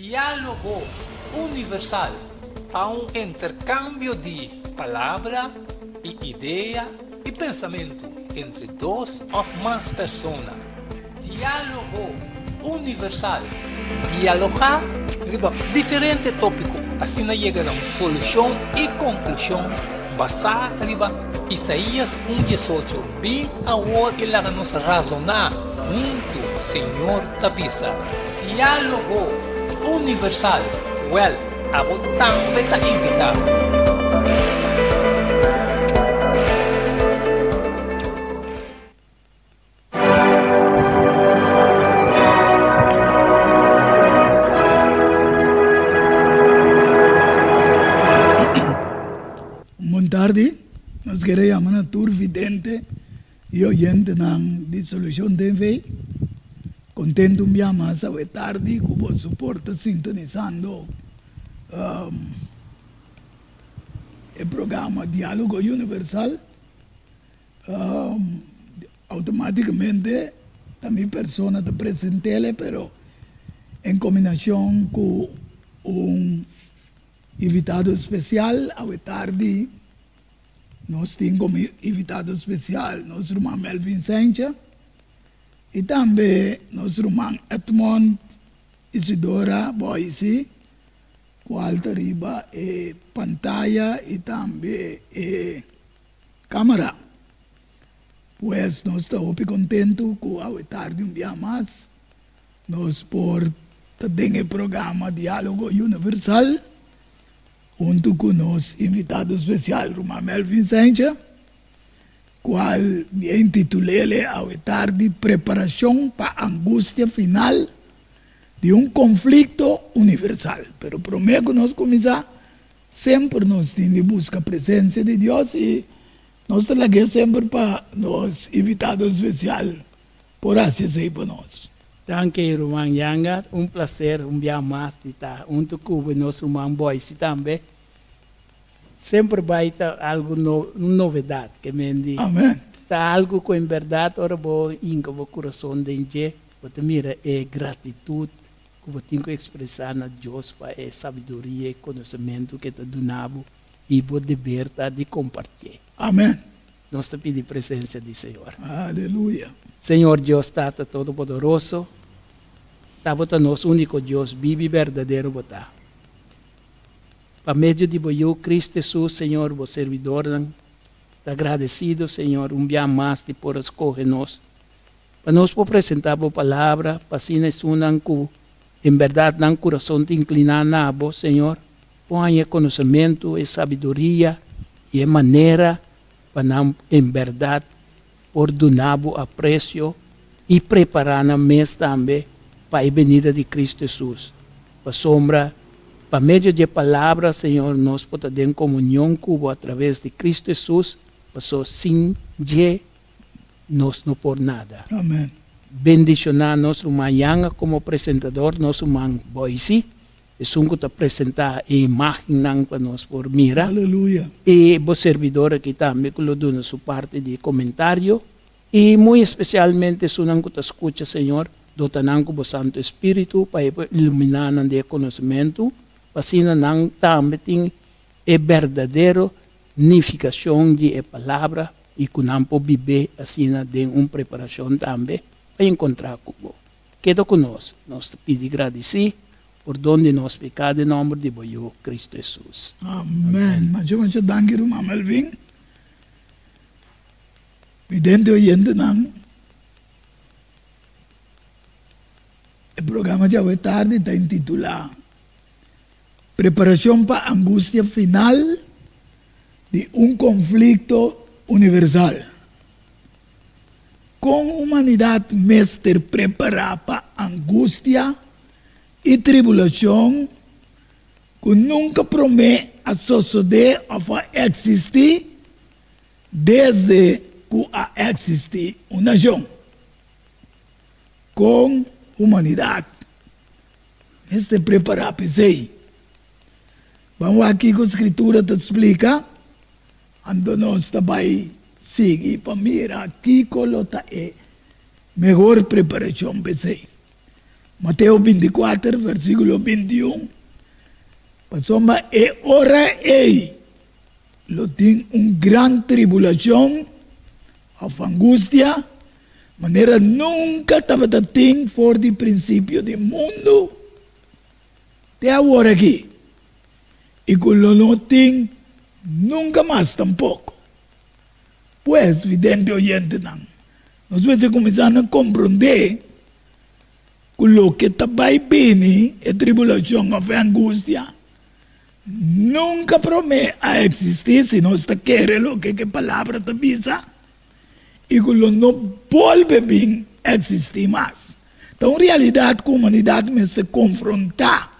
Diálogo universal há um intercâmbio de palavra e ideia e pensamento entre duas ou mais pessoas. Diálogo universal. Dialogar riba diferente tópico, assim chega a uma solução e conclusão basada riba Isaías 1:18. Bem a hora e lá nos razonar junto, Senhor Tapisa. Diálogo universal. Well, abo também está invitado. Tarde, nós queremos uma tour vidente e oyente na dissolução de fé. Contento me mais a tarde com o suporte sintonizando o programa Diálogo Universal. Automaticamente a minha persona te presentele, pero em combinação com invitado especial a tarde. Nós temos como invitado especial nosso irmão Melvin Sencha e também nosso irmão Edmond Isidora Boise, qual arriba pantalla e também câmera. Pues nós estamos muito contentos com a tarde dia mais. Nós por ter o programa Diálogo Universal junto com nosso invitado especial, irmão Melvin Sencha, qual me intitulei a tarde Preparação para a angústia final de um conflito universal. Pero prometo que nós começar sempre nós temos busca a presença de Deus e nós trabalhamos sempre para nosso invitado especial, por assim ser para nós. Danke, irmão Yanga. Prazer, dia mais de estar junto com o nosso irmão Boise também. Sempre vai estar algo novidade que me diz. Amém. Está algo que em verdade ora vou inca o coração de gente. Você mira é gratidão que você tem que expressar na Deus para a sabedoria e conhecimento que está donado e vou dever de compartilhar. Amém. Nós te pedimos a presença do Senhor. Aleluia. Senhor Deus Tata Todo-Poderoso, está nosso único Deus, vive verdadeiro botar. Para meio de eu, Cristo Jesus, Senhor, vos servidor, está agradecido, Senhor, dia mais de por escolher-nos. Para nós apresentar a palavra, para assim nós unam com, em verdade, no coração te inclinar na vos, Senhor, põe conhecimento e sabedoria e maneira para não, em verdade, ordenar a preço e preparar na mesa também para a venida de Cristo Jesus. Para sombra, para meio de palavra, Senhor, nós podemos ter comunhão com o através de Cristo Jesus, para só sim, nós não por nada. Amém. Bendicionar nosso irmão Yanga como apresentador, nosso irmão Boise, e sunco te apresentar a imagem para nós por mira. Aleluia. E o servidor aqui também que lo dona sua parte de comentário. E muito especialmente, sunang que te escuta, Senhor, dotanan com o Santo Espírito para iluminar o conhecimento, para assim não também tem a verdadeira unificação de palavra e que não pode viver assim de uma preparação também para encontrar com você. Queda conosco, nós te pedimos agradecer por donde nós pecados em nome de Boio Cristo Jesus. Amém. Mas eu danke, irmão Melvin. Vidente oyente não. O programa de hoje tarde está intitulado Preparação para a angústia final de um conflito universal. Com a humanidade mestre preparada para a angústia e tribulação que nunca promete a suceder ou a existir desde que a existir uma nação. Com humanidade mestre preparada para isso. Vamos aqui com a escritura te explica, ando nós também seguir para mirar aqui colota é melhor preparação para isso. Mateo 24, versículo 21. Pasoma, e ora ei, lo tiene un gran tribulación, of angustia, manera nunca estaba ting for di principio del mundo, te ahora aquí. Y con lo no ting, nunca más tampoco. Pues, vidente oyente, nos vamos a comenzar a comprender con lo que está bene, es tribulación o angustia, nunca promete a existir si no está quiere lo que palabra te pisa, y con lo no vuelve bien a existir más. Entonces, en realidad, la comunidad me se confronta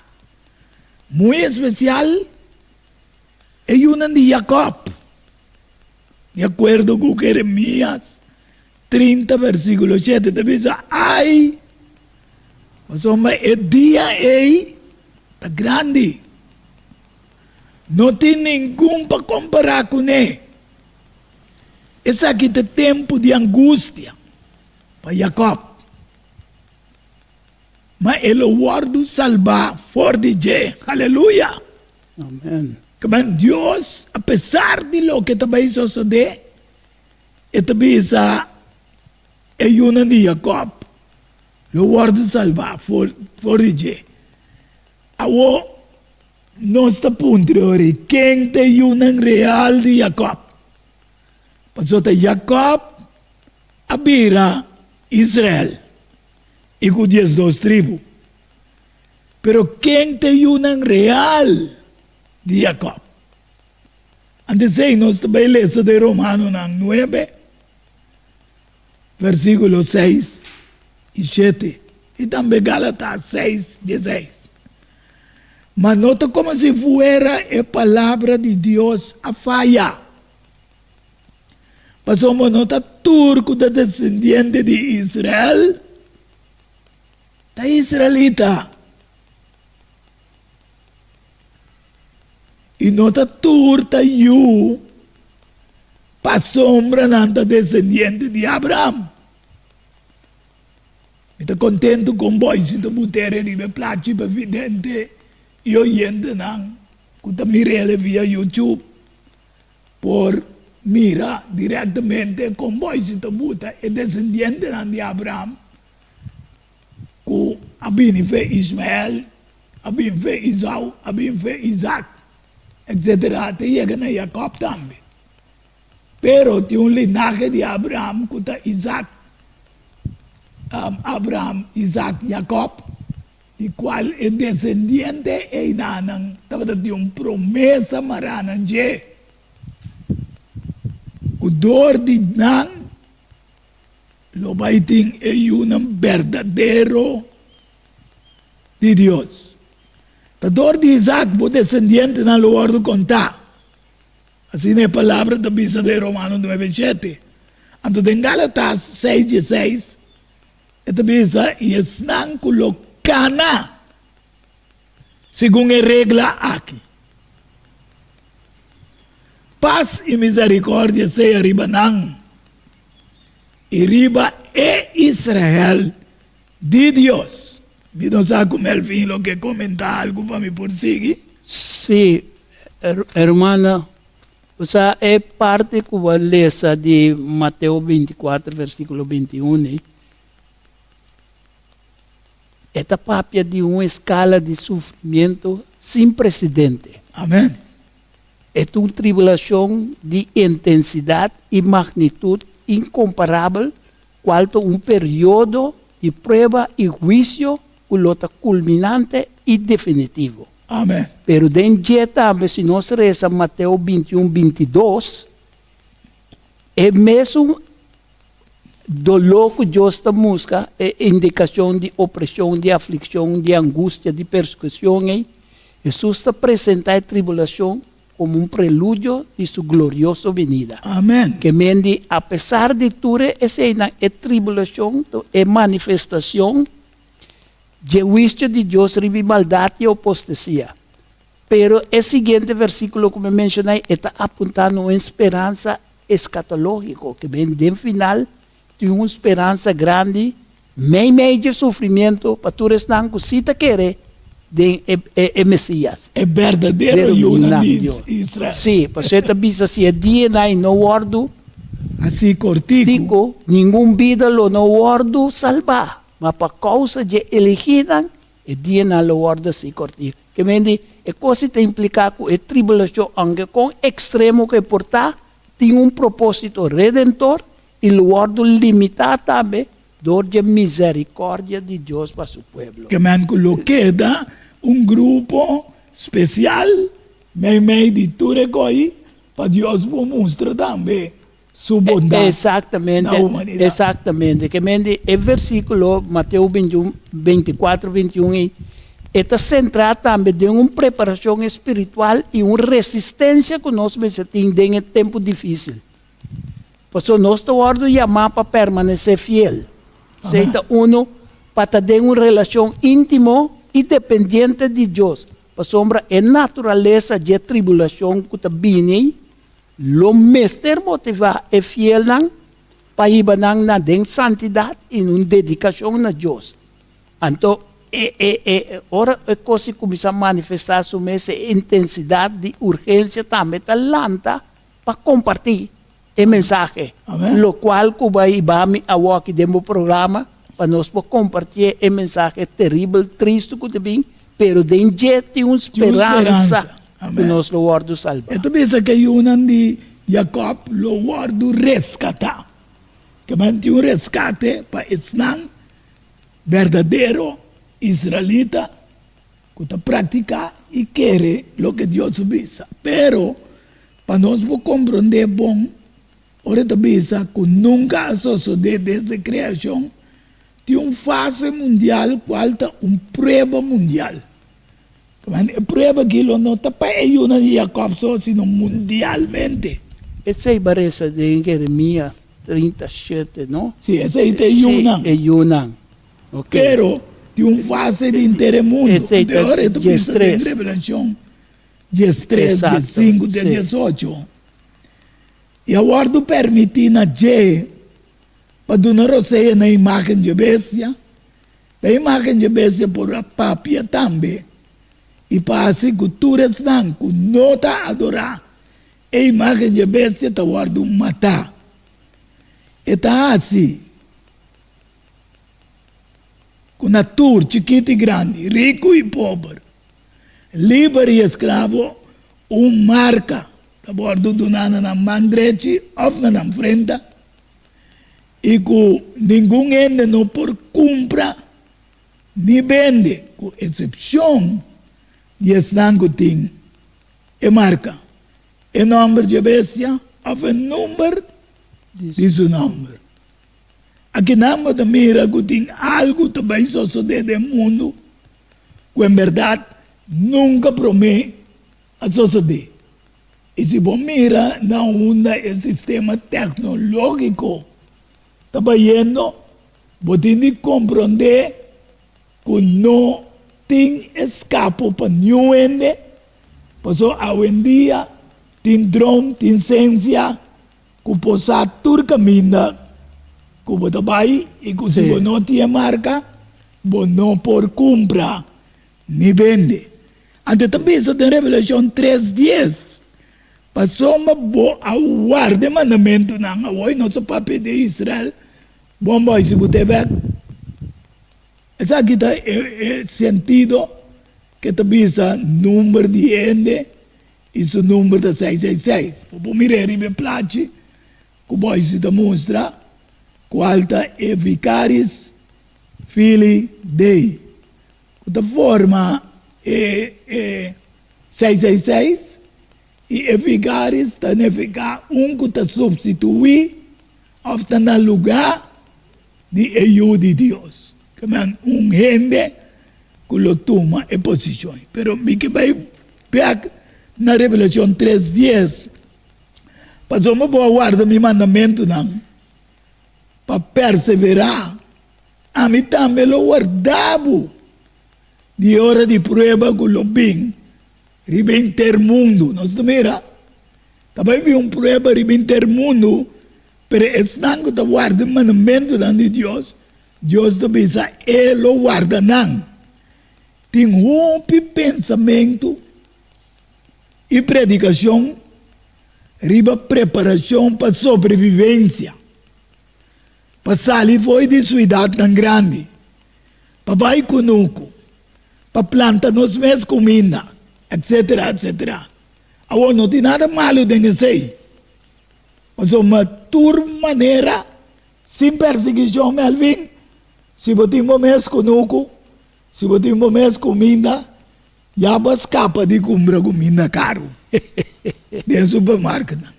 muy especial es una de Jacob, de acuerdo con Jeremías 30, versículo 7, te dice, ay, el día está grande, no tiene ningún para comparar con él. Es aquí el tiempo de angustia para Jacob. Mas ele guarda salvar for de je. Aleluya. Amén. Mas Dios, a pesar de lo que também sucede, também é uma de Jacob. Lo guarda salvar for de je. Awo, nossa punto ori, quem tem uma real de Jacob? Pastor Jacob abira Israel y con 12 tribus. Pero ¿quién te una real de Jacob? Antes de nos leemos de Romanos 9, versículos 6 y 7. Y también Gálatas 6, 16. Mas nota como si fuera la palabra de Dios a falla. Pasamos nota turco de descendiente de Israel, da israelita. Y nota turta yu, pa sombra nanta descendiente de Abraham. Estou contento com vós, se tu puder ir placi para vidente e oyente não, que tu mire via YouTube, por mira diretamente con voi si buta e descendiente di Abraham che abbiamo fe Ismael, abbiamo fe Isau, abbiamo fe Isaac, etc. Te llega a Jacob también. Pero tiene un linaje de Abraham que está Isaac, Abraham, Isaac, Jacob, el cual es descendiente e nanan, tiene una promesa marana je. O dor de Nan, lo baiting es un verdadero de Dios. La dor de Isaac, vos descendiente, no lo guardo contar. Así es la palabra de Bisa de Romanos 9:7. Entonces en Gálatas 6:16, esta Bisa y es nan lo cana, según la regla aquí. Paz y misericordia sea arriba nan. Y arriba es Israel de Dios. Y no sé cómo el fin lo que comenta algo para mí por seguir. Sí, hermana. O sea, es parte cubalesa de Mateo 24, versículo 21. Esta papia de una escala de sufrimiento sin precedente. Amén. Es una tribulación de intensidad y magnitud incomparable, cuanto un periodo de prueba y juicio culminante y definitivo. Amén. Pero dentro también, si nos reza Mateo 21, 22, es mesmo dolor que Dios está buscando, es indicación de opresión, de aflicción, de angustia, de persecución. Jesús está presentando la tribulación como un preludio de su gloriosa venida. Amén. Que mendi, a pesar de toda esa tribulación, es manifestación de juicio de Dios sobre maldad y apostasía. Pero el siguiente versículo, como mencioné, está apuntando a una esperanza escatológica, que ven de final, tiene una esperanza grande meio sofrimento, para tu restar com cita querer de Messias. É verdadeiro Yuna de Israel. Sim, para você também se é dia não guardo, Assim cortico. digo, nenhum vida lo não guardo salvar, mas por causa de elegida, é dia não lo guardo se cortico. Que mendi, é coisa que implica com a tribulação, aunque com extremo que portar, tem propósito redentor e lo guardo limitado também, dor de misericórdia de Deus para seu povo. Que man queda grupo especial, meio de Turecoi, para Deus mostrar também sua bondade. Exatamente, na humanidade. exatamente. Que mendi, é versículo, Mateus 21, 24, 21, está centrado também em preparação espiritual e resistência que nós temos em tempo difícil. Por isso, nós estamos chamar para permanecer fiel. Seja para ter uma relação íntima e dependente de Deus. Por sombra, a natureza de tribulação que está vindo, o mestre motivar é fiel para ir na santidade e na dedicação a Deus. Então, ora a coisa começa a manifestar essa intensidade de urgência também talanta para compartilhar o mensagem. Amém. O qual vai a aqui dentro do programa para nós compartilhar o mensagem terrível, triste que tem, pero de uma esperança que nós lo guardo salvar. Ito bisa kay Yunan de Jacob lo guardo rescata. Que manti un rescate para isnang verdadero israelita que ta practica y quiere lo que Dios visa. Pero para nós compreender bom, ahorita bisa que nunca ha sucedido desde creación de una fase mundial cual ta prueba mundial. A prueba que lo no está para ellos de Jacob sino mundialmente. Essa é a barreira de Jeremias 37, não? Sí, ese es Yunan. É Yunan. Okay. Pero de una fase de intermundo. Ese De ahora esto es piensa en 10:3. Revelación 10:3, Exacto, 10:5, sí. 10:18. Y ahora permitir a Jay para donar roceia na imagen de bestia. La imagen de bestia por la papia también. Y para así culturas dan que no está adorar. A imagen de bestia está guardo matar. Está assim. Com natura chiquita e grande, rico e pobre, livre e escravo, marca. Está guardo do nana na mão direita, ou na frente. E com nenhum ende não por compra, nem vende, com exceção de estanco tem. E marca. E nome de bestia, ou o número de seu nome. Aqui não da mira que tem algo também suceder no mundo, que em verdade nunca promete a suceder. E se você mira na onda o sistema tecnológico, trabalhando, você tem que compreender que não tem escape para nenhum ende. Por isso, hoje em dia, tem drone, tem ciência, que possa tur caminho, que você vai e que se você não tem marca, você não pode comprar, nem vende. Antes também se tem Revelação 3:10. Passou uma boa guarda mandamento na hoje nosso papel de Israel. Bom, boy, se você vê, essa aqui está sentido que também é número de ende e o número de 666. Para mirar e me place, que boy se demonstra qual é Vicaris Filii Dei. De forma 666 e Vicaris está ficar que está substituir ou está no lugar de ajuda de Deus. Que é gente que lo toma em posição. Pero me que vai ver na Revelação 3:10. Passou uma boa guarda meu mandamento não. Para perseverar. A mim também lo guardava. De hora de prova que lo bem. Ribenter mundo. Nós mira. Também vi prova ribenter mundo. Pero es não que guarda o mandamento de Deus. Deus te bisa lo guarda não. Tem rompe pensamento e predicação, riba preparação para sobrevivência. Para sair foi de sua idade tão grande. Para vai conosco. Para plantar nos mesmos comida, etc, etc. Agora não tem nada malo dentro disso. Mas uma maneira, sem perseguição, Melvin, se você tem mais conosco, se você tem mais comida, já você escapa de comprar comida caro. Dentro do supermercado.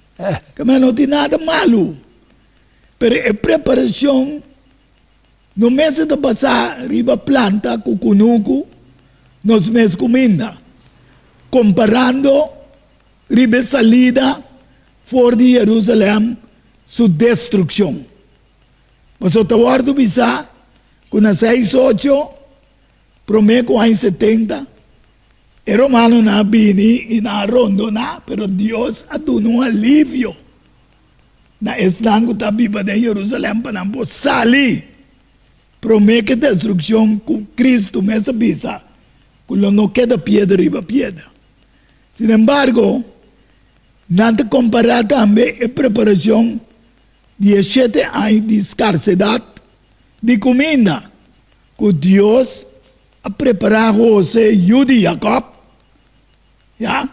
Mas não tem nada malo. Mas a preparação, no mês de passar, riba planta com conosco, nos mesmos comida. Comparando, riba salida, fora de Jerusalém, sua destruição. Mas o tawardo bisa, com a 6-8, prometo em 70, e romano na bini e na rondo na, pero Deus ha dado um alívio. Na estanco da Bíblia de Jerusalém para não sair. Prometo destruição com Cristo, mas bisa, quando não queda pedra, riba pedra. Sin embargo, não te comparar também a preparação de 7 anos de escassez de comida que Deus ha preparado você e o de Jacob. Ja?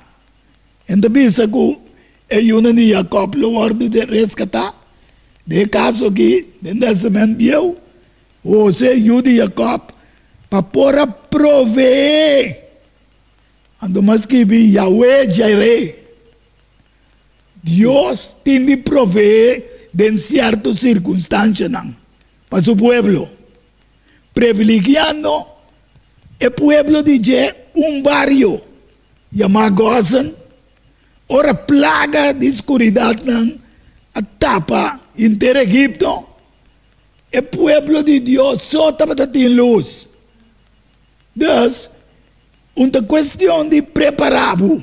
Então, pensa que o de Jacob lo ordem de resgatar. De caso que, nesse momento, você e o de Jacob para poder prover. Ando mas que vi Yahweh Jireh. Deus tem de proveer de certas circunstâncias para su pueblo. Privilegiando el pueblo de un barrio llamado Gozan. Ora plaga de oscuridad atapa inteiro Egipto. El pueblo de Dios só estava tendo luz. Então, uma questão de prepará-lo.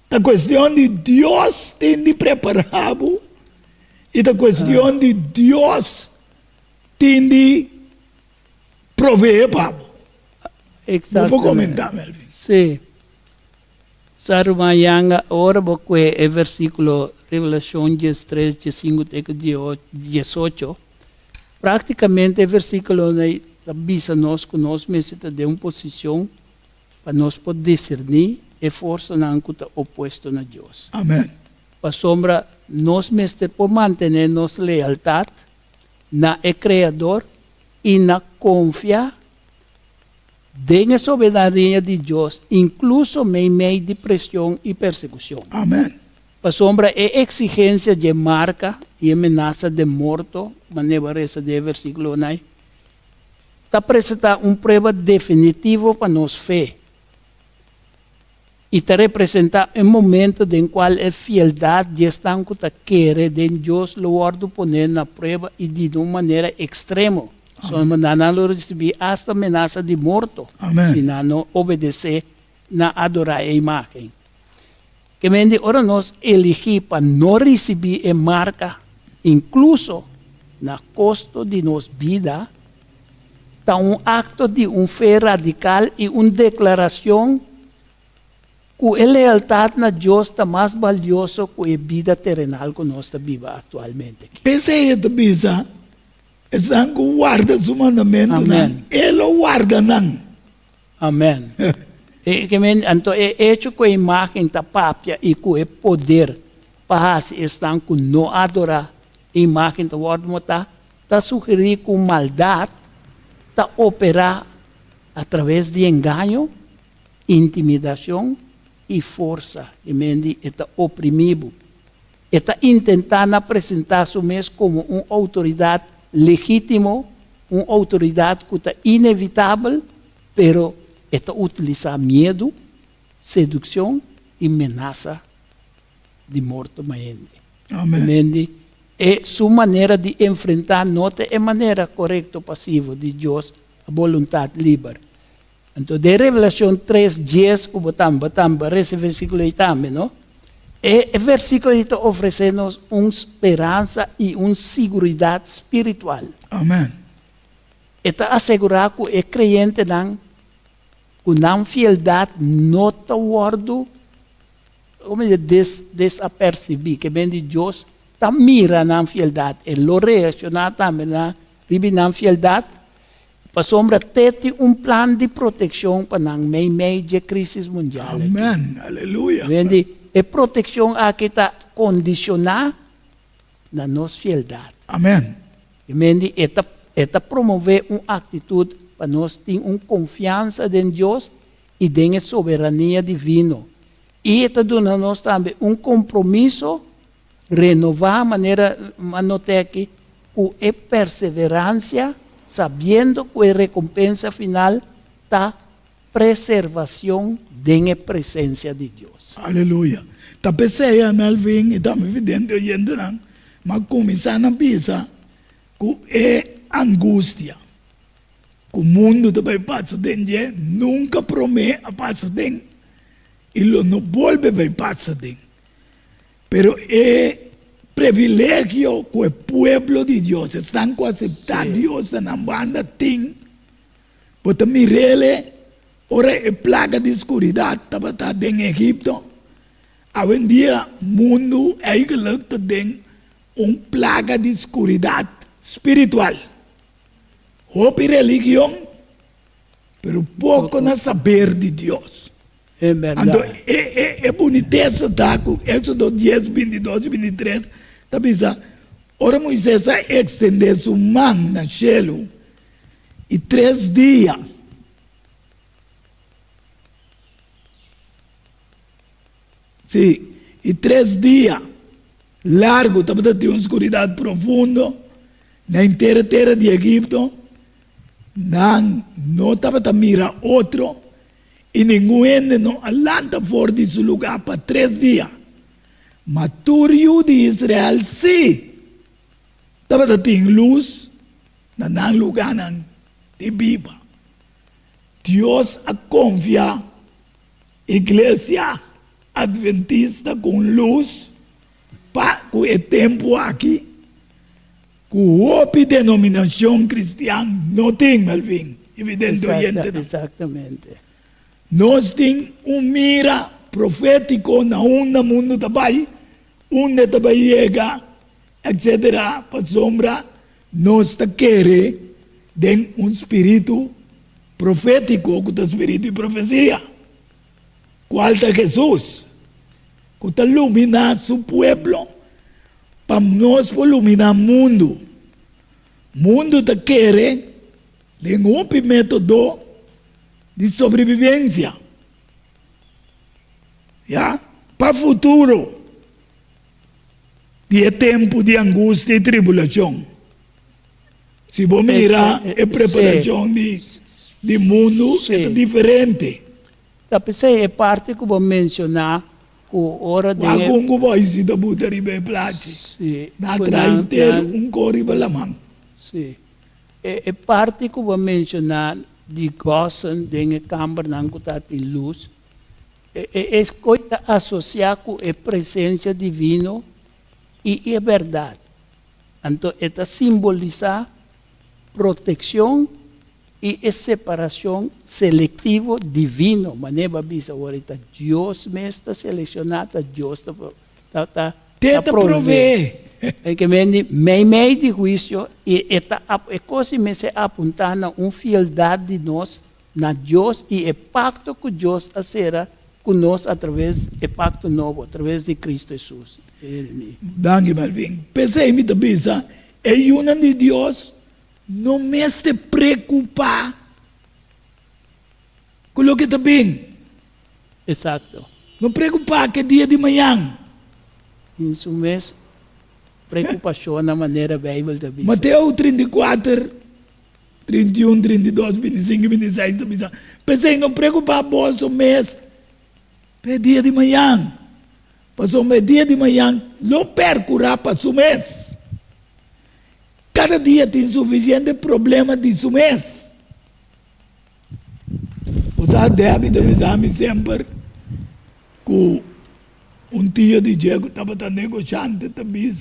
A questão de Deus tem de prepará-lo. E a questão de Deus tem de prover para Exatamente. Não vou comentar, Melvin. Sim. Sarumayanga, ora porque é versículo Revelação 13, 15, 18. Praticamente é versículo que avisa nós que nós necessitamos de uma posição para nós poder discernir e força na ancuta oposto na Deus. Amém. Para sombra, nós necessitamos por manter nossa lealdade na o Criador e na confiar na soberania de Deus, incluso em meio de pressão e persecução. Amém. Para sombra, é exigência de marca e ameaça de morto, maneira essa de versículo 9, está apresentando uma prova definitiva para nossa fé. E está representando um momento em qual a fieldade de estanco quer de Deus lo guarda poner na prova e de uma maneira extrema. Só não receber hasta ameaça de morto. Amém. Se não obedecer, na adorar a imagem. Que mende, ora nós elegir para não receber a marca, incluso na custo de nossa vida, está acto de fé radical e uma declaração que a lealdade na Deus está mais valiosa que a vida terrenal que nós vivemos atualmente. Pensei que bisa, estão que guarda su mandamento, Amém. Ele guarda não. Amém. Então, é hecho com a imagem da pápia e com o poder para se estão com não adorar a imagem da ordem, está sugerir com maldade, está operar através de engano, intimidação e força. E está oprimido. Está tentando apresentar-se mesmo como uma autoridade legítima, uma autoridade que está inevitável, pero está utilizar medo, sedução e ameaça de morte. Amém. É sua maneira de enfrentar, nota é a maneira correta ou passiva de Deus, a vontade livre. Então, de Revelação 3:10, o botamos esse versículo aí também, não? É o versículo que oferece-nos uma esperança e uma segurança espiritual. Amém. Está asegurar que o creyente não, que não fieldade não está guardo, como desapercebido, que vem de Deus, está mira na fieldade, e lo reaccionar também na não fieldade, para sombra ter plano de proteção para não meio de crise mundial. Amen. Aleluia. Vende, e proteção aqui está condicionada na nossa fieldade. Amen. Vende, eta promover uma atitude para nós ter uma confiança em Deus e em soberania divina. E eta dando nós também um compromisso, renovar a maneira manoteque, com a perseverança, sabendo que a recompensa final está preservação da presença de Deus. Aleluia. Tá pensei, Melvin, e tá me evidente oyendo, não? Mas começando a pensar que é angústia. Que o mundo também passa dentro, nunca promete a passar dentro. E não volve a passar dentro. Pero é privilégio que o pueblo de Deus estão com aceitar Deus na banda tem. Porque mirele, ora é plaga de escuridade, estava dentro do Egito. Hoje em dia, o mundo é igualmente dentro uma plaga de escuridade espiritual. Houve religião, pero pouco na saber de Deus. É verdade. Então, é boniteza da Éxodo 10, 22 e 23. Está pensando, ora Moisés a estender sua mão no céu e 3 dias. Sim, e 3 dias largo, estava tendo uma escuridade profunda na inteira terra de Egipto. Não estava a mirar outro. E ninguém não alanta fora de seu lugar para 3 dias. Mas o de Israel, sim, estava tendo luz no lugar de viva. Deus a confia, igreja adventista com luz, para o tempo aqui, que a denominação cristã não tem, Melvin, evidentemente. Exatamente. Nós temos mira profético na mundo também, onde também chega, etc. Para sombra, nós queremos ter um espírito profético, que é o espírito de profecia. Qual é Jesus? Que está iluminar seu povo, para nós iluminar o mundo. O mundo está querendo um método de sobrevivência. Para o futuro, de tempo de angústia e tribulação. Se você mirar a preparação de mundo, é diferente. Talvez é parte que eu vou mencionar, que hora de... Algum voz da buta ribe plate. Na trai inteiro, cori para a mão. Sim. É parte que eu vou mencionar, de gozam de câmara não está de luz, é coisa associar com a presença divina e a verdade. Então, é simbolizar proteção e a separação seletiva divina. Maneira bisa ahorita Deus mesmo está selecionado, Deus está prover. É que meio de juízo e é coisa me se apontar na fieldade de nós na Deus e o pacto que Deus fará conosco através do pacto novo, através de Cristo Jesus. Danke, Melvin. Pensei-me também, é uma de Deus não me se preocupar com o que está bem. Exato. Não preocupar que é dia de manhã. Isso mesmo. Preocupação na maneira Bíblia da Bíblia. Mateus 34, 31, 32, 25, 26 da Bíblia. Pensei, não preocupar o mês. É dia de manhã. Passou o dia de manhã, não percorrer para o mês. Cada dia tem suficiente problema de seu mês. Você deve avisar sempre que tio de Diego estava negociando também,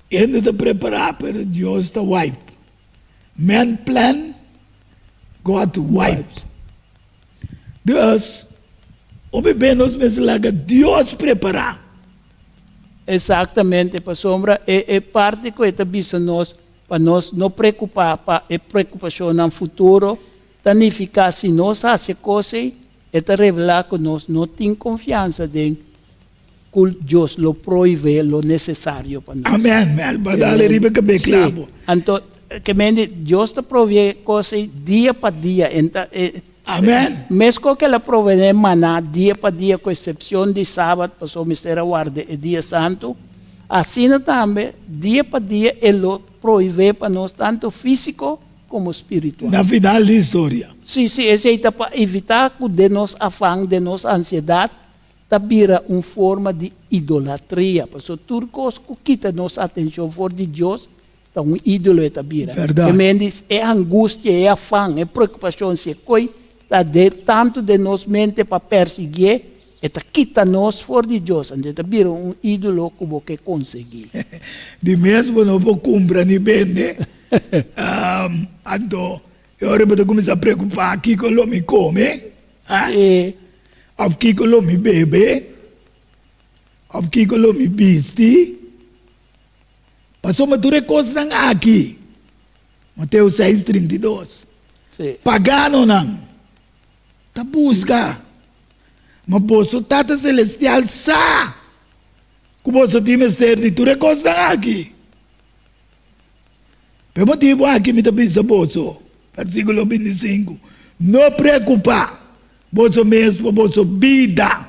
Ele está preparado para Deus está wipe. Man plan, God wipe. Deus, obedecemos mesmo que Deus prepara. Exatamente, para sombra, é parte que está vista nós, para nós não preocupar, para a preocupação no futuro, significa se nós fazemos coisas, é revelar que nós não temos confiança em que Deus lo proíbe lo necessário para nós. Amém, mel, badale riba que bem claro. Então, que Deus te provê coisas dia para dia. Amém. Mesmo que ela provê maná dia para dia, com exceção de sábado, para o mistério guarda e dia santo, assim também, dia para dia, ele proíbe para nós, tanto físico como espiritual. Na final da história. Sim, esse é para evitar que de nós afã, de nossa ansiedade, vira uma forma de idolatria. Porque turcos que quita nossa atenção fora de Deus, então um ídolo é vira. Verdade. É angústia, é afã, é preocupação, se coi, de tanto de nós mente para perseguir, e quita nós fora de Deus. Então vira um ídolo que você conseguir. De mesmo não vou comprar nem vender. Então, eu vou começar a preocupar aqui com o me come. Aqui com o me bebe. Aqui com o me veste. Passou uma dura coisa aqui. Mateus 6:32. Pagano não. Tá busca. Mas posso Tata Celestial sa. Como você tem mistério de dura coisa aqui. Pelo motivo aqui me está bolso. Versículo 25. Não preocupa. Bolso mesmo, bolso vida.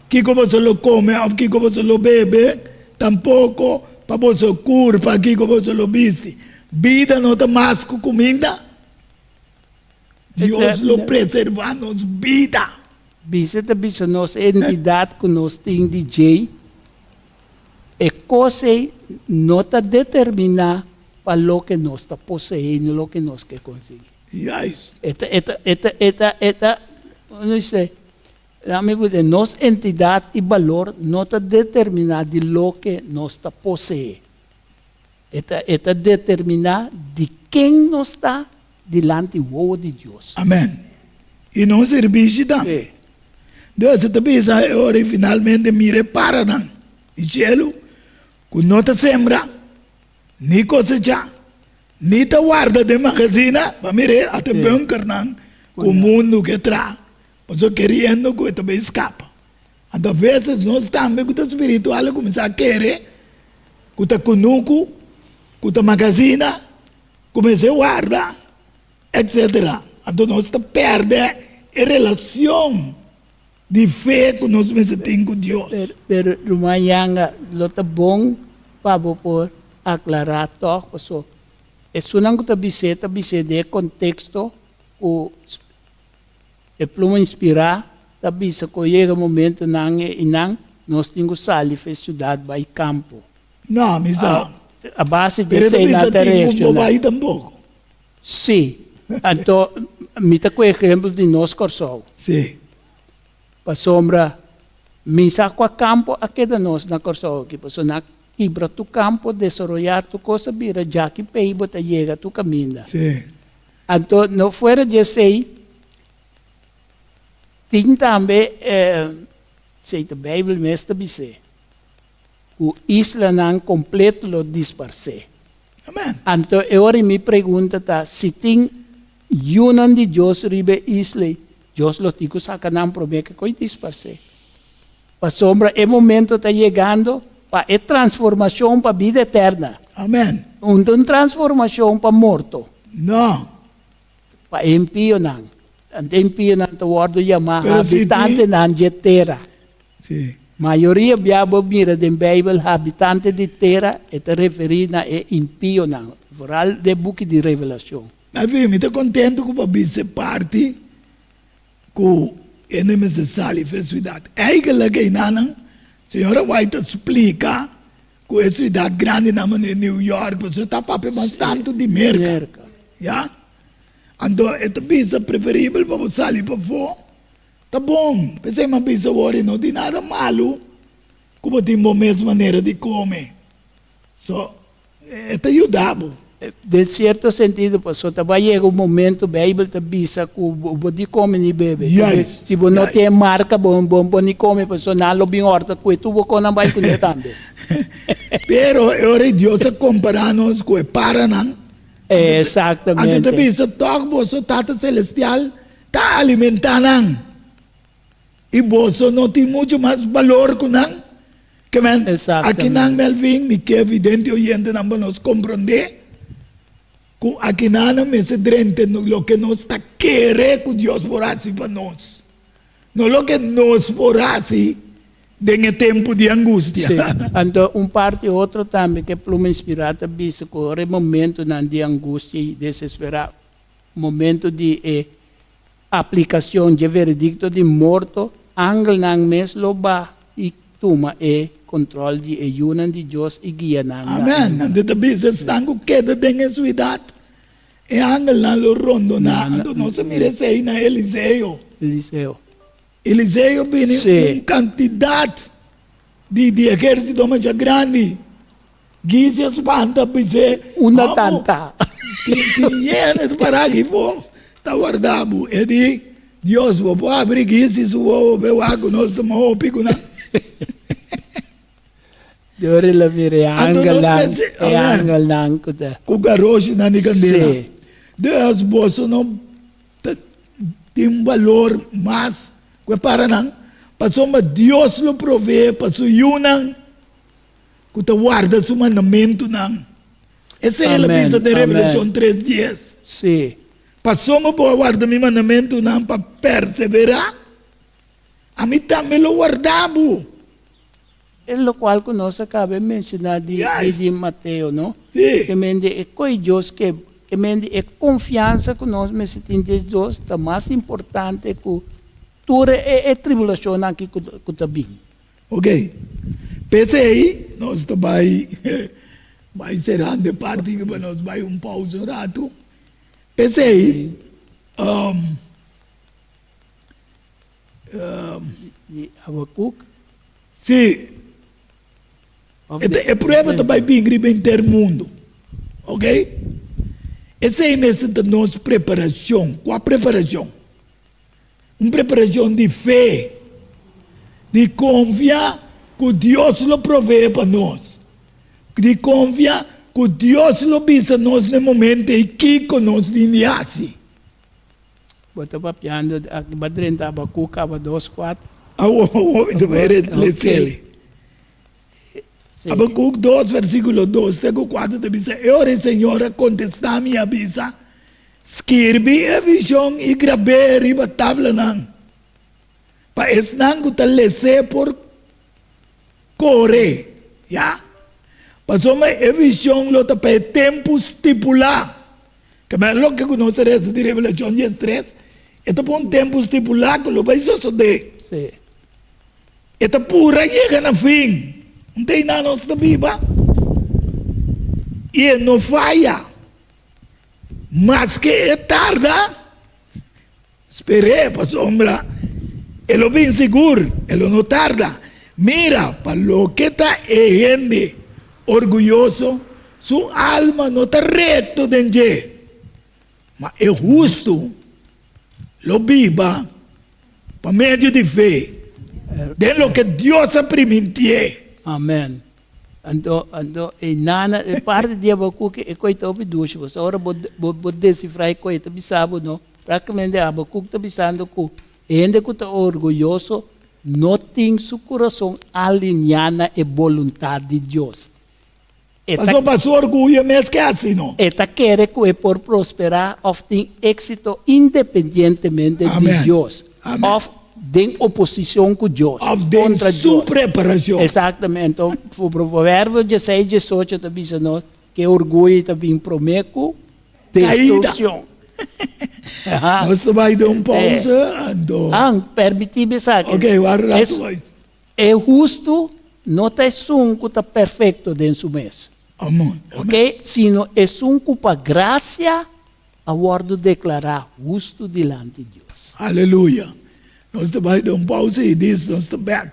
Que como você lo come, que como você lo bebe, tampouco para bolso curva, que como você lo viste. Vida não está mais com comida. Deus lo preserva nos vida. Visita nossa entidade que nós temos de J. E coisa não está determinada para o que nós está possuindo, o que nós quer conseguir. Yes. Não sei. Nossa entidade e valor não está determinada de lo que nós está possuindo. Está determinada de quem nós está diante do de Deus. Amém. E não serviço também. Deus também sabe agora finalmente me repara não. E cielo, que não te sembra, nem cosecha, nem te guarda de magazina, para mire até bunker não, com o mundo que traz. Mas eu querendo que também escapa. Então, às vezes, nós também, com o espiritual, começar a querer, com o conuco, com a magazina, começar a guardar, etc. Então, nós perdemos a relação de fé que nós temos com Deus. Pero rumayanga, lo tá bom para por aclarar toque, so. É sunang ko biseta de contexto o e pluma inspirar, tabi sa ko chega momento nang inang nós temos sali fez cidade by campo. Não, misa. A base de sei na terra. Vai tampouco. Sim. Então, me tá com exemplo de nós corso. Sim. Pa sombra, misa com a campo aqui da nós na corso que passou na quebra tu campo, desarrollar tu coisa bira já que peibo ta chega tu caminha. Sim. Então, não fora de sei tem também, sei a Bíblia mesmo dizer, o isla não completo lo disperse. Amém. Então, eu me pergunto se tem yunan de Deus ribe isla, Deus lo tico saca não problema que coi disperse. Para sombra, é momento está chegando para a transformação para a vida eterna. Amém. Uma transformação para morto. Não. Para impio não. Impio não está word chamado habitante não de terra. Sim. Maioria biabo mira da Bíblia habitante de terra é referida a impio não. Vooral de book de Revelação. Mas eu estou contente com o ser parte com é necessário fazer cidade. É que não, senhora White explica que a cidade grande na New York, você está para bastante de merca. Já? Então, é a preferível para você sair para fora. Tá bom, pensei uma pessoa não tem nada malo, como tem a mesma maneira de comer. So, ito ayudabo. De certo sentido, pastor, vai chegar um momento, a Bíblia te avisa que você come nem bebe. Yes, Se você não yes. tem marca, você não come, pastor, não lo bem horta, que tu não vai comer também. Pero ora Dios se comparanos com Paranan. Exatamente. Ante bisa toque vosso Tata Celestial tá alimentando. E vosso não tem muito mais valor que não. Que men, Exatamente. aqui não Melvin, me que é evidente oyente não nos compreender. Que aqui não me se drente no lo que nos está querer que Deus forasse para nós. Não lo que nos forasse em tempo de angústia. Sim. Então, parte outro também que pluma inspirada bisa que o momento de angústia e desesperar, momento de aplicação de veredicto de morto, angel nang mes loba e tuma controle de ayunan de Deus e guia nang. Amen. Nandito bisa stango queda em suidade. E angel na lo rondo na. Ando não se mire sei na Eliseu. Eliseu. Eliseu vini Sim. quantidade de exército muito grande. Gise espanta bisa. Una tanta. Tinha para aqui for. Tá guardado. E di Deus vou abrir gise suo veo água nós estamos pico na. Dore la mire angel nang Amen. angel nang kuda. Cucaroche na nicandela. Sim. Deus bolso não tem valor mais que para não. Passou mas Deus lo provê, passou yunang que te guarda su mandamento não. Essa é a Amen, missa de amen. Revelação 3:10. Sim. Passou mas por guardar meu mandamento não para perseverar. A mim também lo guardavo. É lo qual que nós acabamos de mencionar Yes. de Mateus, não? Sim. Que mende é coi Deus que mende é confiança que nós me sentimos de Deus, tá mais importante que toda tribulação aqui que tá bem. Ok. Pese aí, nós também vai encerrando de parte que nós vai pausa um rato. Pese aí, E Habacuc. sim, of é the- prova também bem intermundo. Ok? Esse é nesse da nossa preparação. Qual a preparação? Uma preparação de fé, de confiar que Deus lo provê para nós, de confiar que Deus lo visa nós no momento em que nós iniciasse. Bota papiando aqui badren ta Habacuc aba 2:4. Então vai ler. Sim. Habacuc 2, versículo 2, tego 4, te dice, e ora Senhora contesta-me e avisa, escrevi a visão e gravei riba tabla não. Pa esnan que te lese por corre, ya? Passou me a visão lo te pe tempo estipular. Que me lo que conocer essa de Revelação 10:3, é por um tempo estipular que lo vai suceder. Sim. Esta pura chega no fim. Não tem nada nossa viva. E não falha. Mas que é tarde. Esperei para sombra. Ele bem seguro. Ele não tarda. Mira, para lo que está gente orgulhoso, sua alma não está reto de mas é justo. Lo viva para meio de fé. De lo que Deus permitiu. Amen. Ando e nana e parte de Habacuc e coi topi duas você ora bod decifrar coi tá bisabo no praticamente Habacuc tá bisando que ainda que tá orgulhoso não tem seu coração alinhado e vontade de Deus. Passou orgulho mesmo que assim, não? Eta quer que é por prosperar ou tem êxito independentemente Amen. de Deus. Amen. Ou tem oposição com Deus. Of the contra sua Deus. preparação. Exatamente. Então, o provérbio 16, 18 também diz que orgulho também promete destruição. Nós vai dar uma pausa. Ando. Permite-me saber. Ok, guarda tu. É justo, não é um que está perfeito dentro do mês. Amém. Ok? Sino é um que para graça, a word declarar justo diante de Deus. Aleluia. Nós vai dar uma pausa e diz nós estamos back.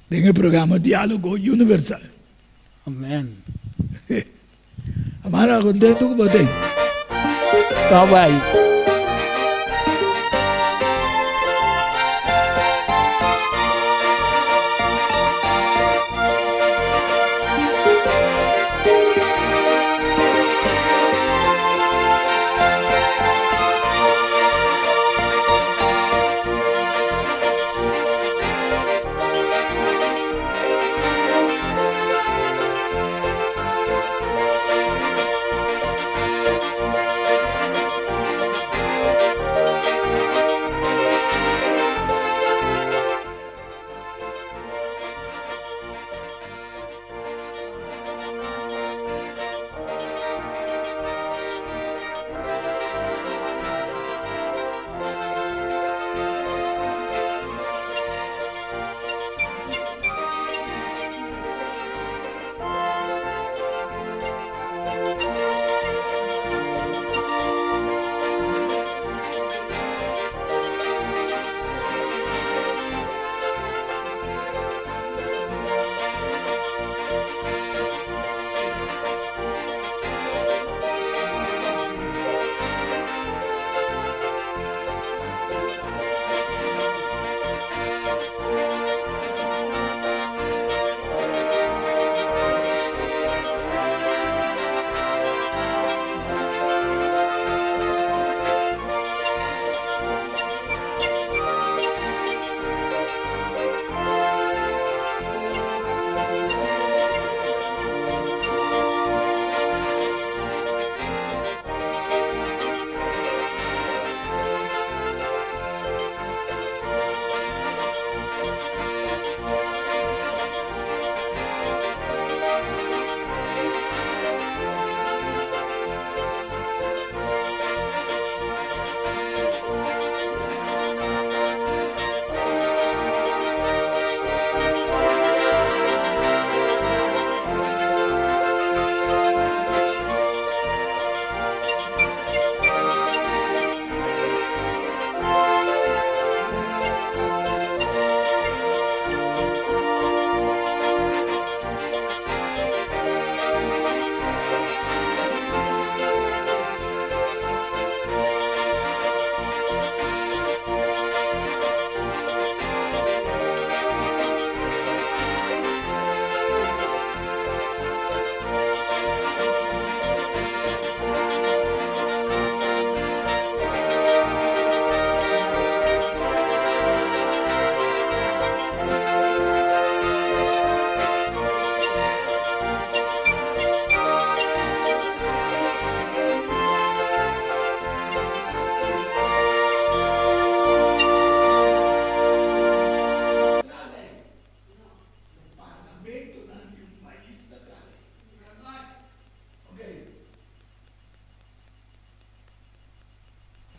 Tem o programa Diálogo Universal. Amém. Amara, contento com você? Bye-bye.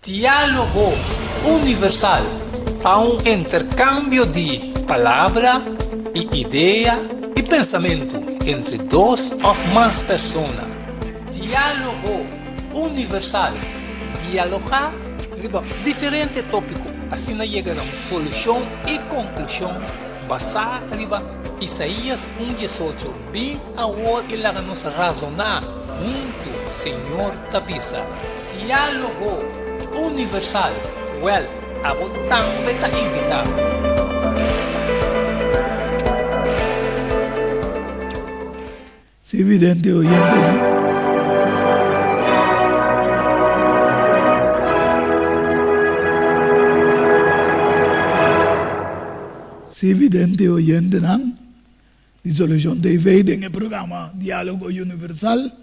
Diálogo universal há um intercâmbio de palavra e ideia e pensamento entre duas ou mais pessoas. Diálogo universal. Dialogar diferente tópico, assim chega a uma solução e conclusão basada em Isaías 1:18. Bem agora ele nos razonar junto, Senhor Tapisa. Diálogo universal. Well, abo também está invitado. Sí, evidente oyente, ¿no? Sí, evidente oyente, ¿no? Disolución de Ivede en el programa Diálogo Universal,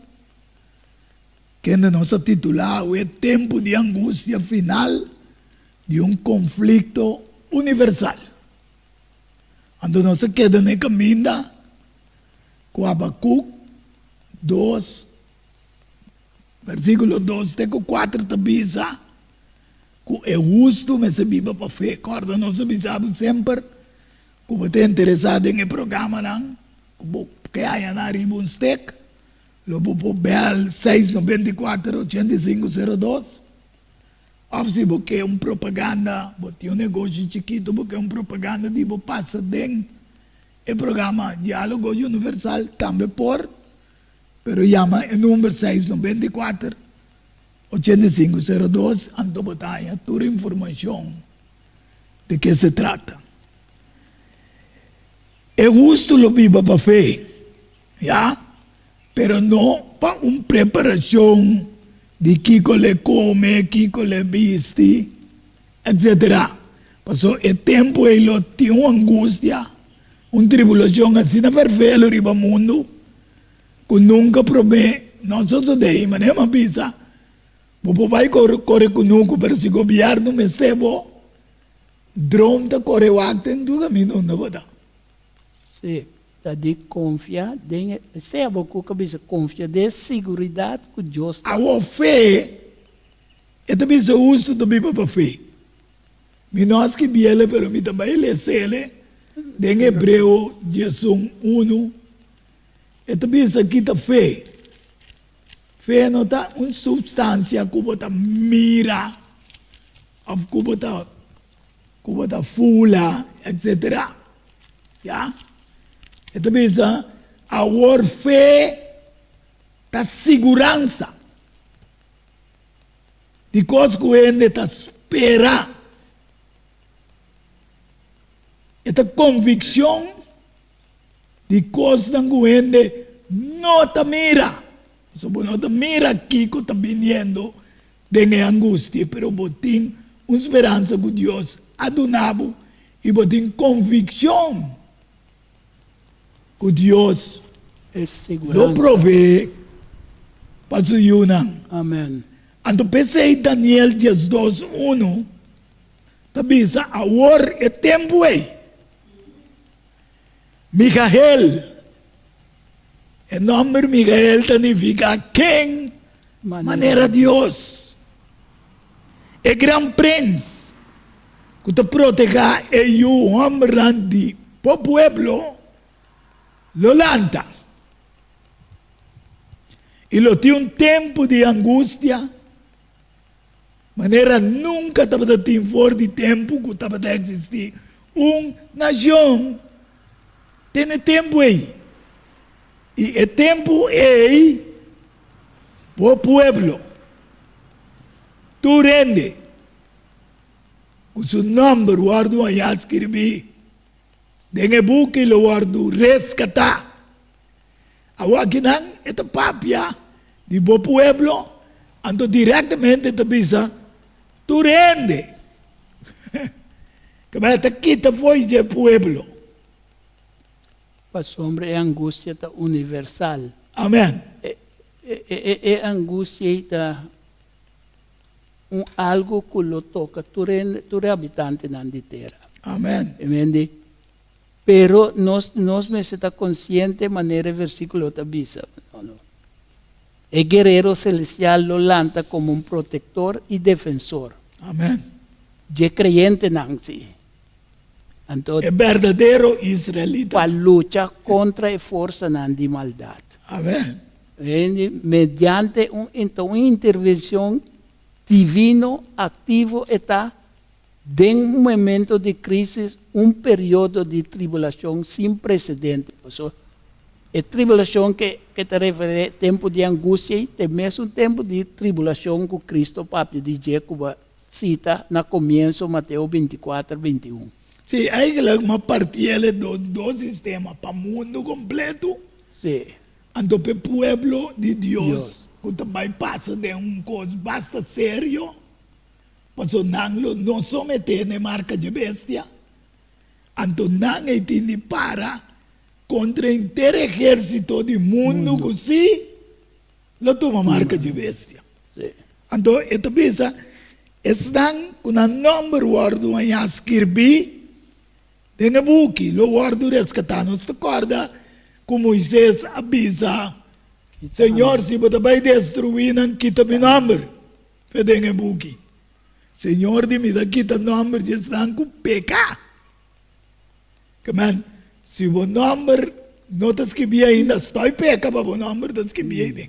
que nos ha titulado El tiempo de angustia final de un conflicto universal. Cuando no se queda en el camino, con Habacuc 2, versículo 2, teco 4, tabisa, que é justo, mas se viva para fé. Corda, nós avisamos sempre, como está interessado em programa, não? Que há na arriba um stick, logo por Bell 694-8502. Ou se você é um propaganda, você é um negócio chiquito, porque é um propaganda de você passa dentro. O programa Diálogo Universal também por pero llama el número 694-8502 ando botaya toda información de qué se trata. Es justo lo viva para fe, ¿ya? Pero no para una preparación de Kiko le come, Kiko le viste, etc. Pasó el tiempo y lo tiene angustia, una tribulación así de perfecto arriba al mundo, que nunca promete, no solo de ahí, pero no pisa. Vos vai corre conosco, pero se o gobierno me estebo, drone ta corre wakte en tu camino no boda. Sim, de confiar, se a boca cabeça confia de segurança que Deus A fé, é também se usa também para fé. Mi nós que biele, pero mi também le sele, em Hebreu, Jesus 1, é também se quita fé. Fé não está uma substância que você mira, que você fula, etc. Já? É também a fé da segurança de coisas que ele está esperando. Esta convicção de coisas que ele não está mirando. So, no te mira aquí que está viniendo de angustia, pero botín una esperanza que Dios ha donado y botín convicción que Dios lo provee para su ayuda. Amén. Entonces, Daniel 10:2:1 te dice, ahora es tiempo. Mijael. El nombre Miguel significa ¿quién? Manera Dios. El gran príncipe que te proteja el hombre de pueblo lo lanta. Y lo tiene un tiempo de angustia. Manera nunca te va a tener for de tiempo que te va a existir. Una nación tiene tiempo ahí. Y el tiempo es por pueblo. Tú rende. Con su nombre guardo allá escribí. En el buque lo guardo rescatar. Ahora que nan esta papia de por pueblo, ando directamente te pisa, tú rende. Que me te quita fue de pueblo. Hombre, é angústia universal. Amém. É angústia algo que lo toca tu habitante na terra. Amém. Entende? Pero nós me está consciente de maneira versículo te avisa. El guerrero celestial lo lanta como un protector y defensor. Amém. Je creyente Nancy. É verdadeiro israelita. Para luchar contra a força de maldade. Amém. Mediante uma intervenção divino ativo está em um momento de crise, um período de tribulação sem precedente. A tribulação que te refere tempo de angústia e também um tempo de tribulação que Cristo Papa de Jacob cita no começo Mateus 24:21. Sim, aí é uma partilha do sistema para o mundo completo. Sim. Então, para o povo de Deus, que também passa de coisa bastante sério, para não someter na marca de bestia, então não entende para contra o inteiro exército do mundo que se lo toma marca de bestia. Sim. Então, esta pensa, estão com o nome guardo aí escrevi, tem a buque, lo guardo rescatando. Você acorda com Moisés avisa, Senhor, se você vai destruir, não quita meu nome. Tem a buque. Senhor, de mim, quita o nome de estão com pecado. Se o nome não está escrito ainda, estou pecando para o nome está escrito ainda.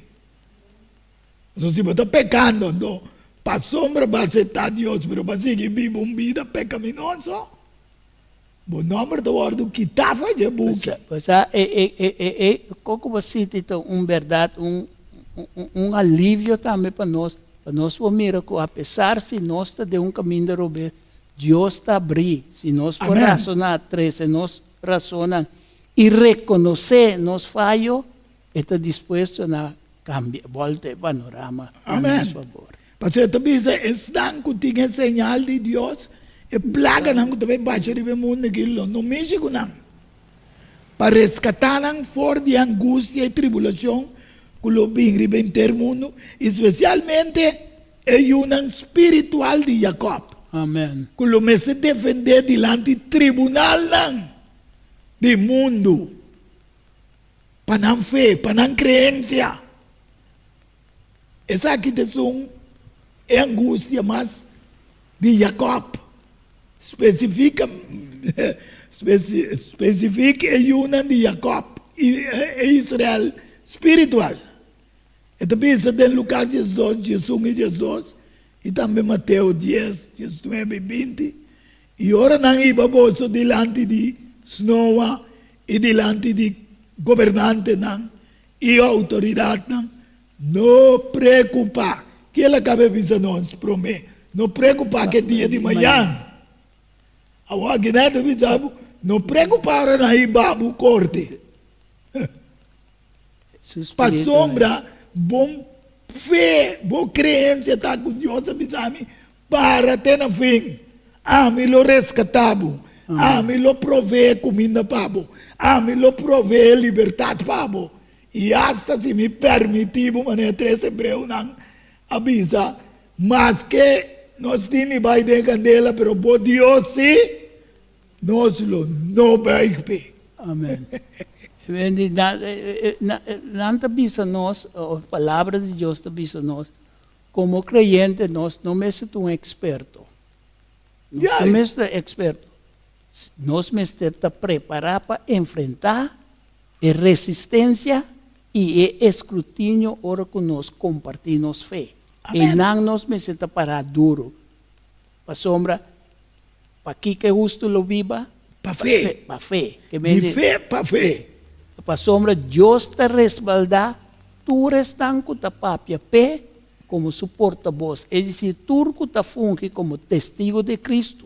Então, se você está pecando, então, para a sombra vai aceitar Deus, mas para seguir vivo uma vida pecaminosa, o nome do guardo que estava de buque. Pois é como cita verdade, alívio também para nós vamos mirar que apesar se nós está de caminho de Robert, Deus está abrir, se nós for razonar se nós razonam e reconhecer nos falho, está disposto a cambiar, volta o panorama a nosso favor. Pastor, também estão com tinha señal de Deus, e plaga não também baixa de mundo aquilo, não mexe com não. Para resgatar não fora de angústia e tribulação, que lo bem ter mundo, especialmente é um espiritual de Jacob. Amém. Que lo me se defender diante do tribunal não, do mundo, para não fé, para não crença. Essa aqui é angústia, mas de Jacob. Especifica é uma de Jacob, é Israel espiritual. Então, pensa em Lucas 12, 11 e 12, e também Mateus 10, 19 e 20. E ora não iba bolso diante de Noa e diante de governante não, e autoridade não preocupa. Que ela acaba de nos prometer. Não preocupa que dia de manhã. A guinada visava, não preocupar na babu corte. Para sombra, bom fé, boa crença está com Deus, avisame, para ter na fim. Me lo rescatabo. Me lo provee comida pabo. Me lo provee liberdade pabo. E hasta se me permitiu, mané 3 hebreu não avisa, mas que nós tínhamos vai de candela, pero por Deus sim, nós não vai ver. Amém. Não avisa nós, a palavra de Deus avisa nós, como creyente, nós não somos experto. Nós não somos experto. Nós estamos preparados para enfrentar a resistência e o escrutínio ora que nós compartimos fé. E não nos necessita parar duro. Para sombra, para que justo lo viva? Para fé. Para fé. De fé para fé. Para sombra, Deus te respalda, tu restan com ta papia pé como suporta voz. É decir, tu que ta funge como testigo de Cristo.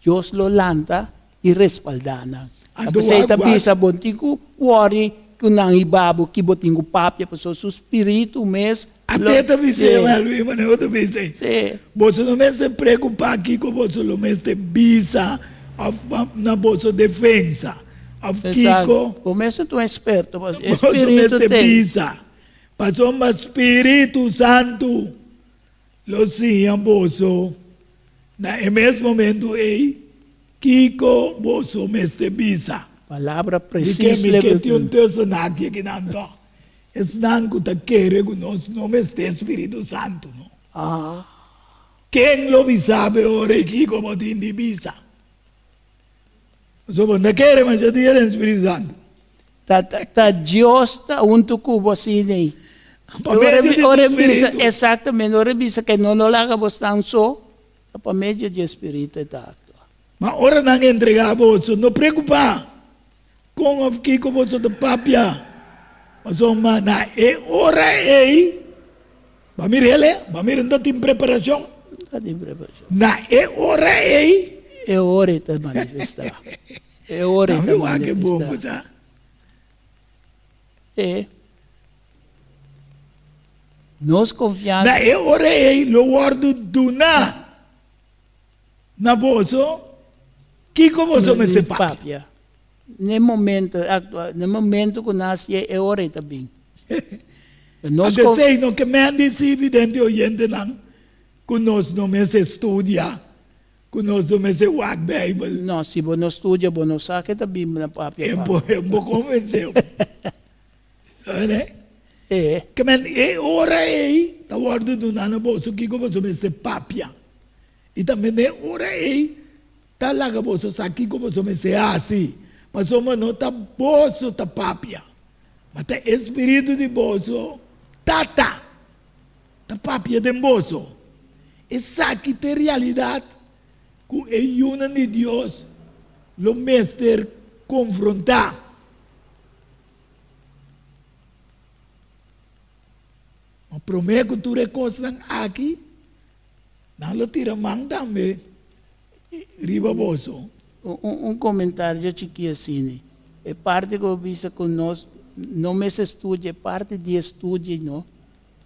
Deus lo lanta e respaldana. Apesar da bisa bontigo, worry que não ibabo que botingo papia para o espírito mesmo. Até também se mas eu também sei. Você não se preocupa aqui com você não se bisa na vossa defesa. Exato. Começa tu experto, mas espírito tem. Bisa. Passou o Espírito Santo. Lo sia vosso. Na mesmo momento Kiko vosso mestre bisa. Palavra precisa. Que tem um texto aqui que não dá. Estão com a querer com nós, não mestre Espírito Santo, não. Quem lo sabe ora aqui como tem de bisa? So não quer mas já tem o Espírito Santo. Tá Deus tá junto com você nem. Ora bisa exatamente, ora bisa que não laga você tão só, para meio de Espírito está. Mas ora não entregar você, não preocupa. Com o que você de papia. Mas na ora vamos não tem preparação. Não tem preparação. Na ora é hora de manifestar. É hora de manifestar. Nós confiamos. Na ora lo guardo do na bolso. Que como você me separa? No momento que nasce é hora também. Nós sei não que me disse evidente oyente não, que nós não me se estudia, que nós não me se walk Bible. Não, se você não estudia, você não sabe que também na papia. É bom convenceu. Né? Que me hora tá guardo do na bolso que como você se papia. E também é hora tá lá que você sabe como você se assim. Mas somos não está bolso, está papia. Mas tem espírito de bolso, tá papia de bolso. Essa aqui tem realidade que é uma de Deus, o mestre confrontar. primeira cultura coisa aqui, não lo tira man também, riba bolso. Comentário chiquinho assim, é parte que eu visa com nós, não me estude, é parte de estudo, não?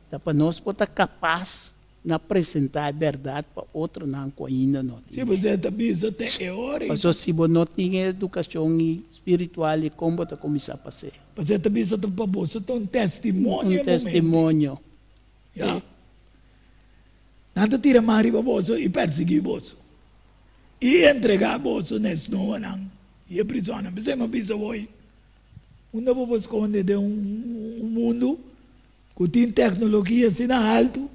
Tá para nós poder capaz de apresentar a verdade para outro não ainda não. Se você está visa até é hora. Mas se você não tem educação espiritual, como você começar a fazer? Você está visa para você tem testemunho. Testemunho. Yeah. Nada tira man riba bolso e perseguir bolso. E entregar bolso nesse não não. E a prisão, você não pisa hoje. Uma vou esconder de mundo que tem tecnologia assim alto.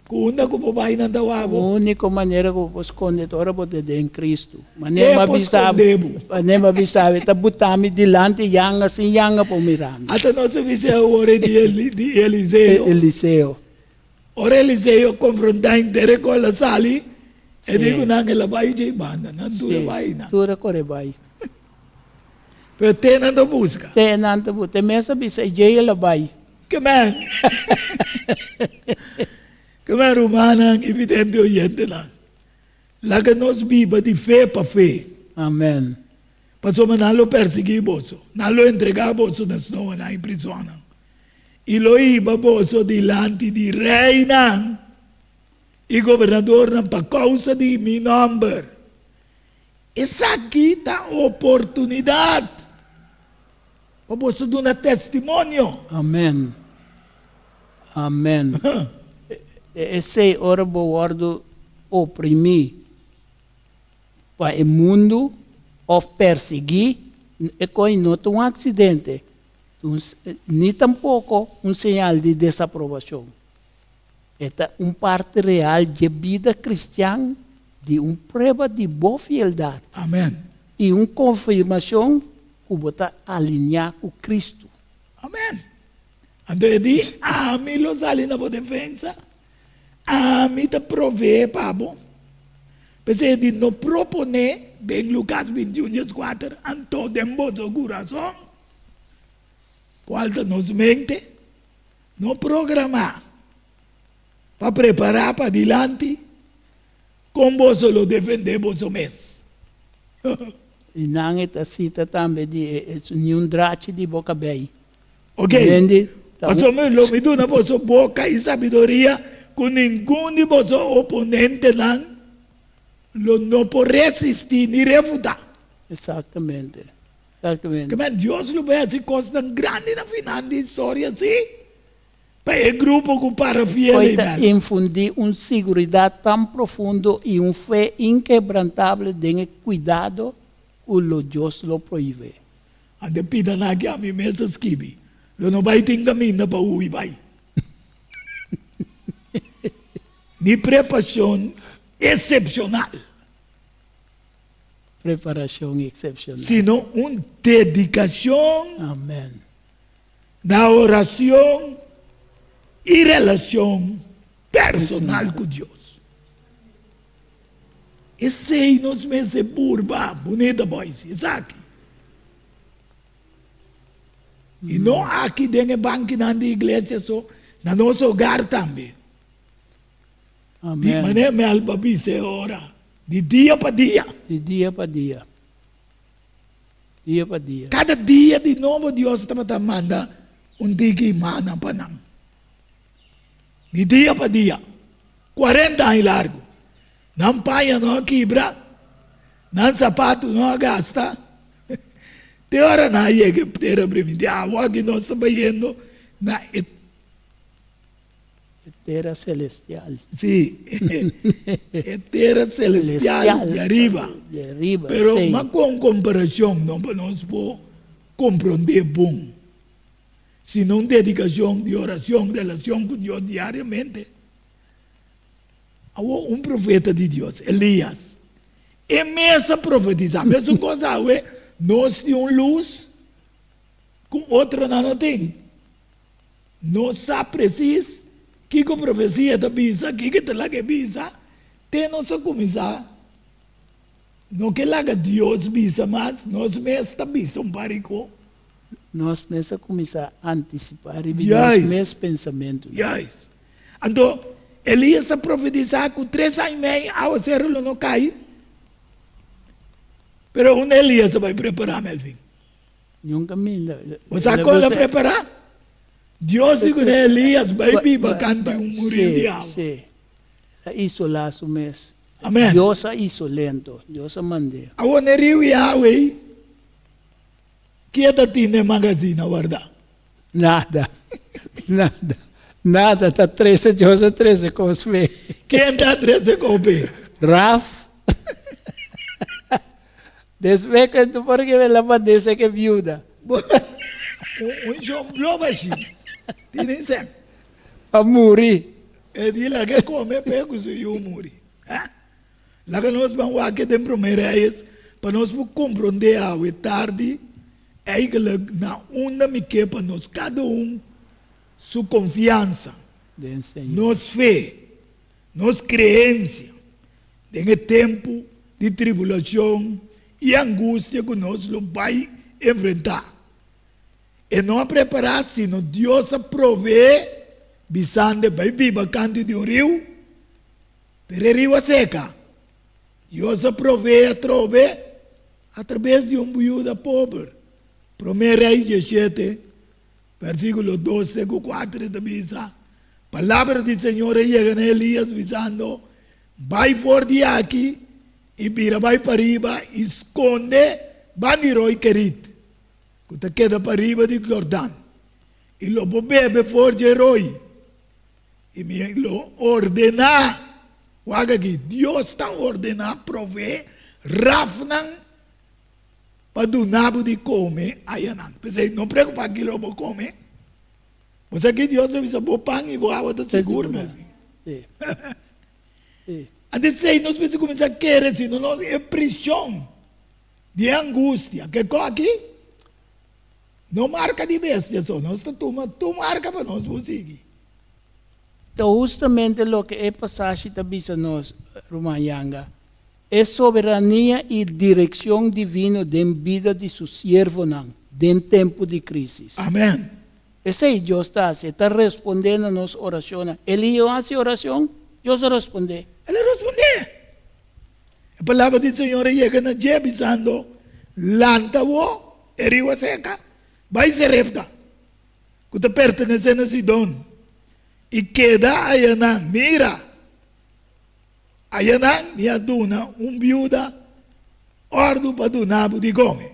Com uma que vai na tawago. A única maneira que você esconde agora é em Cristo. Mas nem me avisava, está botando diante yanga assim yanga para mirar. Até nós vimos a hora de Eliseu. Eliseu. Ora Eliseu confrontar inteira com a sali. E digo não ela vai de banda, não dura vai não. Dura corre vai. Pero tem nada busca. Tem nada busca. Tem mesmo bisa ije ela vai. Que man. Que man romana evidente oyente lá. Lá que nós viva de fé para fé. Amém. Passou mas não lo perseguir bolso, não lo entregar bolso na snow na prisão. E lo iba bolso dilante de rei não. E governador não para causa de meu nome. Essa aqui está a oportunidade para você dar um testemunho. Amém. Amém. Esse ora boardo oprimir para o mundo ou perseguir é coi não tem um acidente, nem tampouco um sinal de desaprovação. Esta é parte real de vida cristã, de uma prova de boa fidelidade. Amém. E uma confirmação que você alinhar com Cristo. Amém. Então ele diz, a mim lo sali na boa defesa, a mim te provee para bom. Mas ele diz, não propone, em Lucas 21:4, anto de vosso coração, qual nos mente, não programar, para preparar para adiante, com vos lo defender vos mesmo. E não é cita também de nenhum drache de boca bem. Ok? Entende? Mas o meu me dá na vossa boca e sabedoria, com nenhum de vossos oponentes não pode resistir nem refutar. Exatamente. Exatamente. Que Deus não vai fazer coisas tão grandes na final da história assim. Para o grupo que para fiel. Pode infundir uma segurança tão profunda e uma fé inquebrantável de cuidado que o Deus lo proíbe. Ande pida na que a mim mesmo esquive. Lo não vai ter caminho para o vai. Ni preparação excepcional. Preparação excepcional. Sino uma dedicação Amém. na oração e relação personal com Deus. Esse aí nos meses burba, bonita voz, isso aqui. E não aqui dentro do banco da igreja, só na nosso hogar também. Amém. De maneira me albabise ora, de dia para dia. De dia para dia. Dia para dia. Cada dia de novo Deus está manda tiki mana panang. De dia para dia. 40 anos largo. Não paia não quebra. Não sapato não gasta. Te hora na ia que ter abrimento. A água que nós estamos vendo na Terra celestial. sim. Terra celestial de arriba. De arriba, Pero sim. mas com comparação não podemos compreender bom. Se não dedicação de oração, relação com Deus diariamente. Há profeta de Deus, Elias. E mesmo profetizar, mesmo coisa, nós temos luz, com outro não tem. Nós sabemos preciso que a profecia da bisa, que está lá que bisa, tem nossa começar. Não que lá que Deus bisa, mas nós mesmos bisa parico. Nós nessa começar a antecipar e Yes. os meus pensamentos. Yes. Então, Elias profetizar que 3 anos e meio ao cerro não cai. Pero um Elias vai preparar, Melvin. Nunca me. Você acorda preparar? Deus diz que Elias vai vir bacante morir de água. Sim. Isolar o mês. Amém. Deus é isolento. Deus é mandei. Agora, Rio Yahweh, que é da Tine Magazine, guarda. Nada. Nada. Nada. Está 13, Deus é 13 com os meus. Quem está 13 cope? Raf. Después que tú porque me la mandé que viuda. João Blobashi. Tienen sempre. A morir. É de lá que come pego se eu morrer. Lá que nós vamos aqui de primeira vez, para nós compreender a tarde, é que na onda me que para nós cada sua confiança, nossa fé, nossa crença, nesse tempo de tribulação e angústia que nós vai enfrentar. E não preparar, sino Deus a prover, bisande vai viva canto de rio, para rio a seca. Deus a prover a trove, através de viúva pobre. 1 Reis 17, versículo 12, 4 da bisa. Palavra do Senhor chega a Elias, bisando, vai fora de aqui, e vira vai para riba, esconde, bandiroi querido. Que queda para riba de Jordão. E lo bebe fora de heroi. E me lo ordena. Olha aqui, Deus está ordenando prover rafnan para do nabo de comer ayanan. Pensei, não preocupa que lo vou comer. Mas aqui Deus avisa, vou pão e vou água, está seguro, meu filho. Sim. Antes sei, nós precisamos começar a querer, senão nós é prisão de angústia. Que aqui não marca de bestia só, nós tu marca para nós conseguir. Então, justamente o que é passagem da bisa nós, Rumayanga, é soberania e direção divina da vida de seu servo, em tempo de crise. Amém. Esse aí Deus está respondendo a nossa oração. Ele faz oração, Deus responde. Ele responde. A palavra do Senhor chega na dia avisando, lanta-o, eriwa seca, vai ser repta, que te pertenece a Sidon. E queda ayanan, mira, ayanan me aduna viúva, ordo para do nabo de come.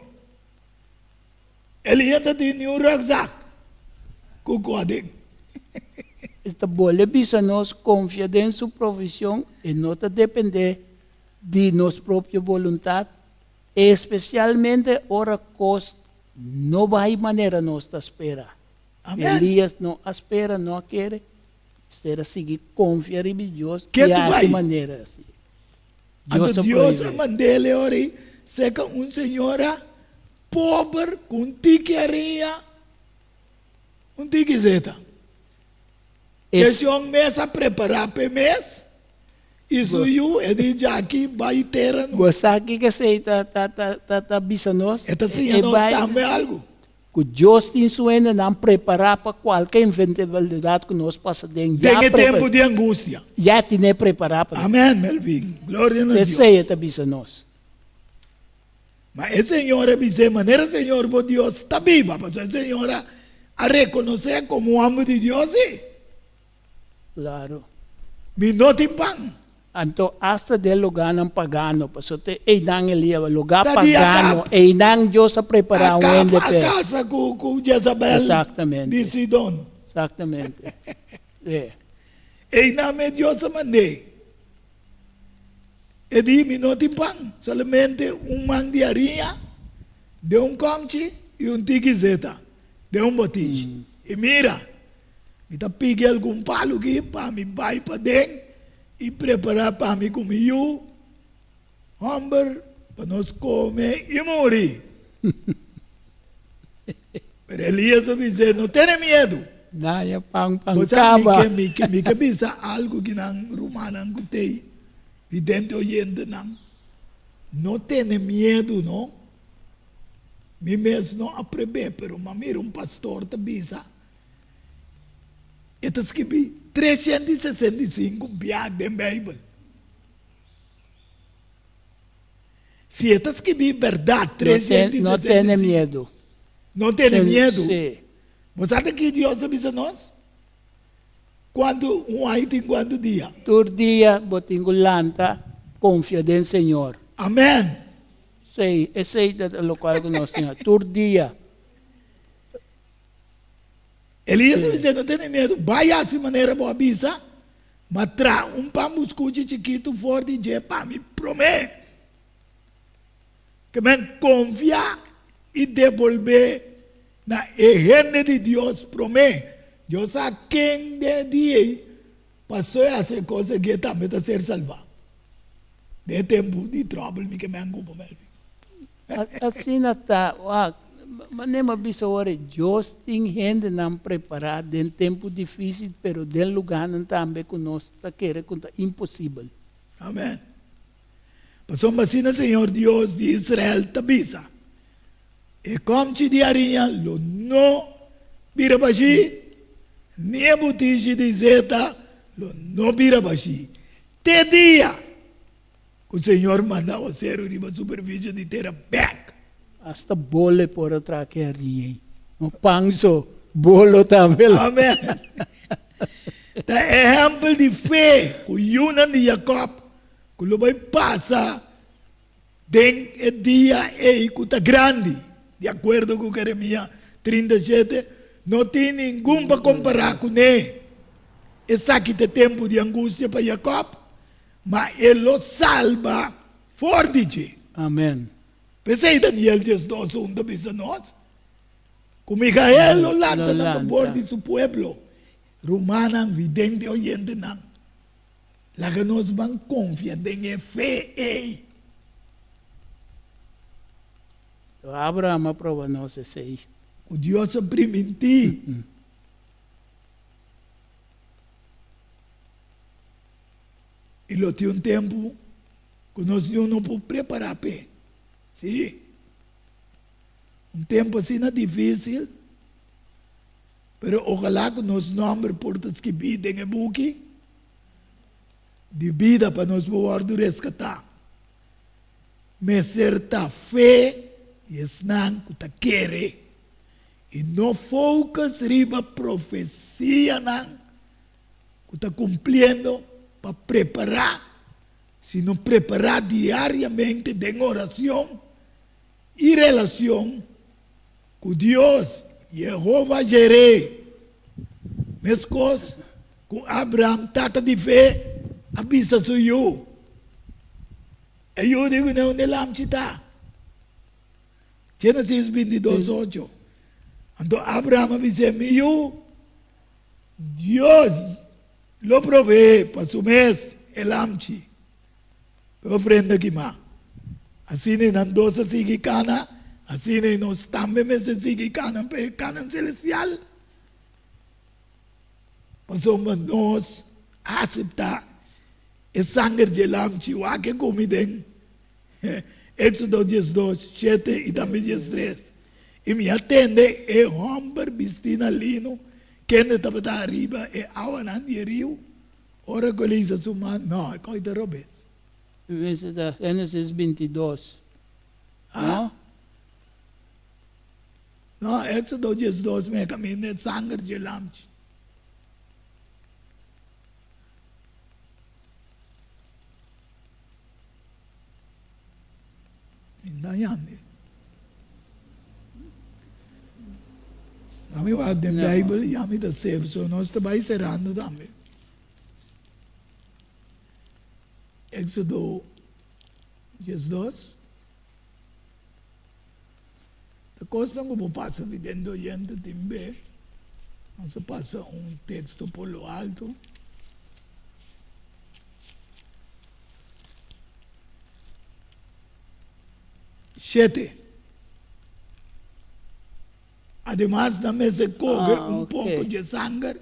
Ele entra de um rucksack, com código. Esta bolha bisa nós confia em sua provisão e não depender de nossa própria vontade, especialmente ora costa, não vai maneira nós espera. Elias não espera, não quer. Será seguir confiar em Deus que e assim maneira assim. Deus mandele ori seca senhora pobre com tiqueria tiquezeta. Esse homem começa a preparar para mês. Isso eu é de aqui vai ter. Você aqui que sei tá bisa nós. Esta sim nós também algo. Que Deus tem suena não preparar para qualquer eventualidade que nós passa dentro. Tem tempo de angústia. Já tem preparar para. Amém, Melvin. Glória a Deus. Esse é tá bisa nós. Mas o Senhor é de maneira, Senhor, por Deus está viva, porque a Senhora a reconhecer como amo de Deus. Claro. Me não tem pão. Então, hasta del lugar ng pagano, pasote, nang Elia, lugar pagano, nang Diyos sa preparar um NDP. A casa com Jezabel de Sidon. Exactamente. Nang Diyos sa mande. E di mi não tem pão, solamente man de areia, de conche e tiquizeta, de botiche. E mira, me tá pegando algum palo aqui para me vai para dentro. E preparar para mim comigo, hamburger, para nós comer e morrer. Mas Elias disse, não tenha medo. Naya pang Você kaba. me pensa algo que não romano não tem, vidente oyente não. Não tenha medo, não. Mi mesmo não aprebe, pero mamir pastor te bisa. Ito escrevi 365 viagens da Bíblia. Se ito escrevi verdade, 365. Não tenha medo. Não tenha medo. Sim. Você sabe que Deus avisa nós? Quando aí tem quanto dia? Todo dia, botingo lanta, confia no Senhor. Amém. Sei, esse é o local que nós temos. Todo dia. Elias disse, não tenha medo. Vai assim maneira boa avisa, mas tra muscude chiquito forte de para me prometer. Que me confia e devolver na reino de Deus promete. Deus sabe quem de dia passou a essa coisa que também está ser salvado. De tempo de trouble que me angupo mesmo. Assim está, mas nem me bisa ora, Deus tem gente não preparada em tempo difícil, pero del lugar não também conosco está querendo contar impossível. Amém. Passou vacina Senhor Deus de Israel tabisa. E como te diaria, lo no vira baixi, nem botije de zeta, lo no vira baixi. Te dia, que o Senhor mandava ser uma superfície de terra back. Hasta bole por atrás que rie. No pangso, bolo também. Amém. Da exemplo de fé, que Yunan de Jacob, que lo vai passar, den o dia e que está grande. De acordo com Jeremias 37, não tem nenhum para comparar com ele. Esse aqui tem tempo de angústia para Jacob, mas ele o salva forte. Amém. Pensei Daniel 12, onde bisa nós. Com Micael o lanta a favor de seu povo. Romana, vidente, oyente, não. Lá que nós vamos confiar em fé. Abraão aprova nós esse aí. O Deus primiti. E lo tinha tempo que nós não podemos preparar pé. Sim. Tempo assim não é difícil. Pero ojalá que nós nomes portas que bidem em buque de vida para nós poder resgatar. Mas certa fé e esnan que ta quere e não focus riba profecia nan que está cumprindo para preparar, sino preparar diariamente de oração e relação com Deus, Jeová Jireh. Mesma coisa com Abraão, tata de fé, avisa sou eu. E eu digo, não, nelam chita. Gênesis 22, 8. Então Abraão avisa-me, eu, Deus lo provee para su mês, el amchi. Ofrenda que má. Assim nem nandosa sigue cana, assim nem nós também me sigue cana, cana celestial. Passou nós aceitar e sangue de lamchi, o que comidem. Éxodo 12, 7 e também 13. E me atende e homem vestido lino, que estava da arriba e água não de rio. Ora que ele diz sua mãe, não, é coisa de Robert. Esse da Gênesis 22. Ah? Não, Éxodo 12, me caminho de sangue de lamchi. Ainda yandi. Kami wag den Bible, yami da save, so nós também serando também. Éxodo 12. A coisa como passa videndo gente também. Não se passa texto por lo alto. Siete. Además, también se coge un poco de sangre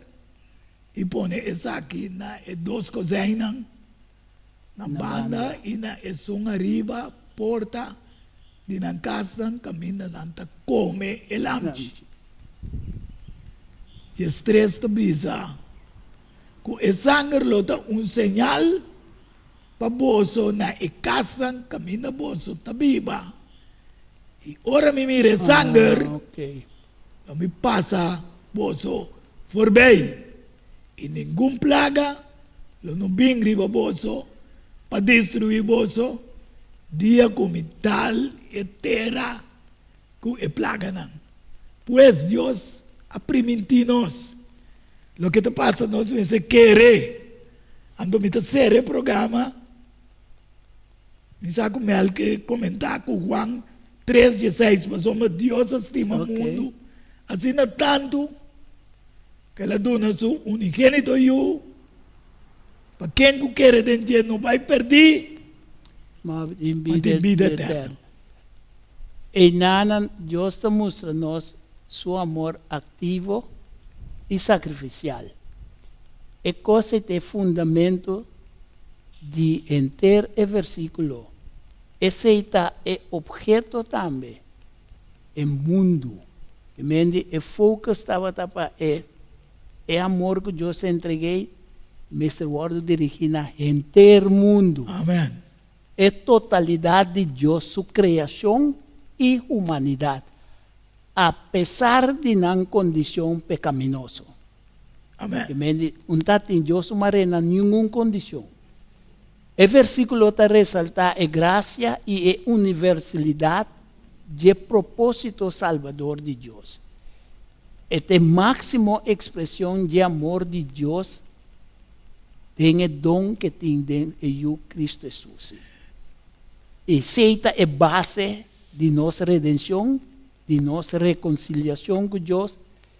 y pone esa aquí en dos cocinas, na banda y na es un arriba, porta Dinan casa, camina nanta come el amchi. Y estrés te visa. Ku e sangre lota un señal pa boso na e casa, camina boso tabiba. Y ora mi mire sangre, Okay. no me pasa boso forbei. Y ningún plaga, lo no vingri ba boso, pa destruir boso, dia como tal etera, ku e plaga nan. Pues Dios a primitir-nos. Lo que te passa, nós vamos querer. Ando me terceiro programa. Me saco mel que comentar com Juan 3:16. Mas como Deus estima o mundo, assim não tanto, que ela dona seu unigênito eu, para quem que quer dentro não vai perder, Mas mas em tem vida vida eterna. eterna. E nada, Deus te mostra-nos seu amor ativo e sacrificial. E cosa é fundamento de enter e versículo. Esse é objeto também. É mundo. E foco estava para é amor que Deus entreguei, Mr. Ward dirigindo a enter mundo. Amém. É totalidade de Deus, sua criação e humanidade, apesar de não condição pecaminosa. Amém. Um tato em Deus não tem nenhuma condição. O versículo está ressaltar a graça e a universalidade de propósito salvador de Deus. Esta máxima expressão de amor de Deus tem o dom que tem em Cristo Jesus. E esta é a base de nossa redenção, de nossa reconciliação com Deus,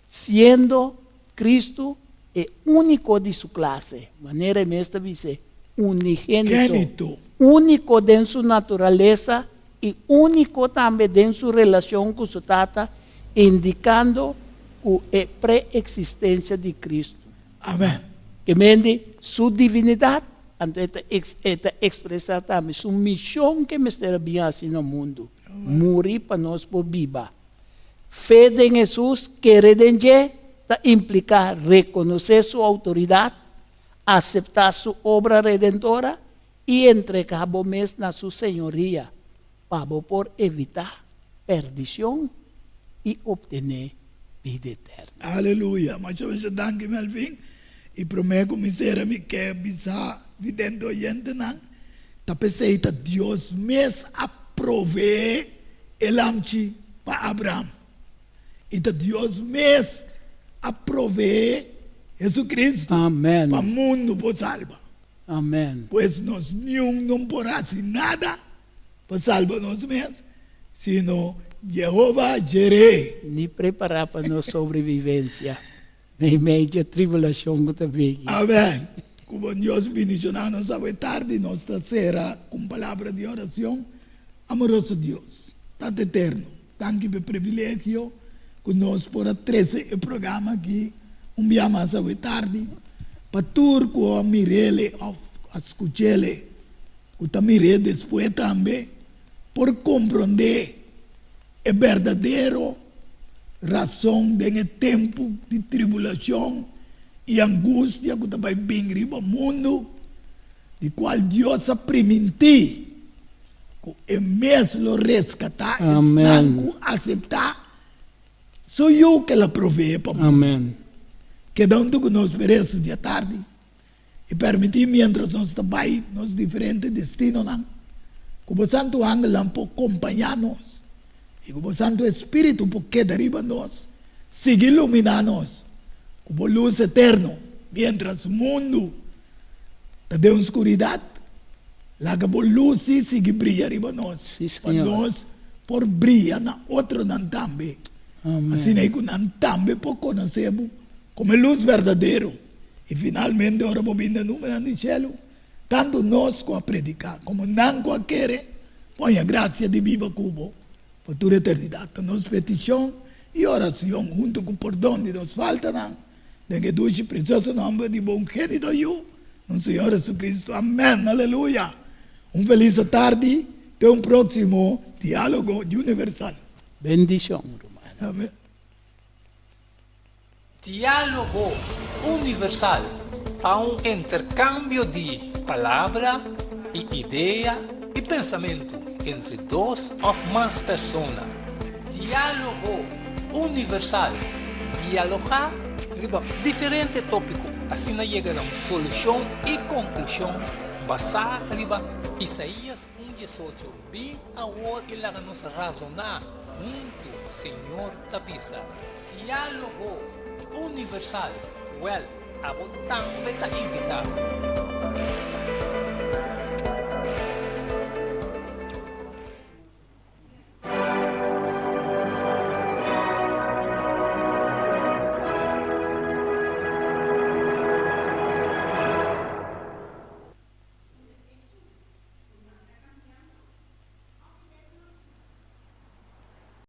sendo Cristo o único de sua classe. De maneira mestra dice, unigênito, único de sua natureza e único também de sua relação com seu Tata, indicando a pré-existência de Cristo. Amém. Que mende sua divindade, esta expressa também sua missão que mistério bem assim no mundo. Morrer para nós por viva. Fé em Jesus, querer em Deus, implica reconhecer sua autoridade, aceitar sua obra redentora e entregar o mês na sua senhoria, para por evitar perdição e obter vida eterna. Aleluia. Mas eu já danke Melvin. E prometo me ser me que bisa videndo oyente nan. Tapeseita Deus mes aprove el amchi para Abraham. E Deus mes aprove Jesus Cristo Amém. para o mundo por salva. Amém. Pois nós não porá assim nada para salvar nós mesmos, sino Jeová Jireh. Ni preparar para nossa sobrevivência, nem meio de tribulação que também. Amém. Como Deus bendicionar nos hoje tarde, nossa terceira com palavra de oração. Amoroso Deus, Tata eterno, tanto pelo privilégio que nós por 13 o programa aqui, dia mais hoje tarde, para tudo que a mirele, a escutele, que também depois também, por compreender a verdadeira razão de tempo de tribulação e angústia que vai vir ao mundo, de qual Deus a permitir que o mesmo resgatar, e aceitar, sou eu que ela provee para o mundo. Amém. Que dando que nós merecemos dia tarde e permitir, mientras nós trabalhamos nos diferentes destinos, que o Santo Ángel pode acompanhar-nos e que o Santo Espírito pode quedar arriba nós, seguir iluminar-nos, com a luz eterna, mientras o mundo está de escuridade, lá que a luz sigue brilhar arriba nós, Sim, para Senhor. nós por brilhar na outra não também. Amém. Assim é que não também por conhecermos como luz verdadeiro. E finalmente, ora bobina número no céu, tanto nós com a predicar, como não com a querer, põe a graça de viva cubo, para toda a eternidade. Nossa petição e oração, junto com o perdão de nos falta, de que doce precioso nome de bom gênito eu, no Senhor Jesus Cristo. Amém. Aleluia. Feliz tarde. Até um próximo diálogo universal. Bendición, hermano. Amém. Diálogo universal há um intercâmbio de palavra e ideia e pensamento entre duas ou mais pessoas. Diálogo universal. Dialogar riba diferente tópico, assim chega a uma solução e conclusão basada riba Isaías 1:18. Bem a hora e lá nos razonar muito, Senhor Tapisa. Diálogo universal. Well, abo também está invitado.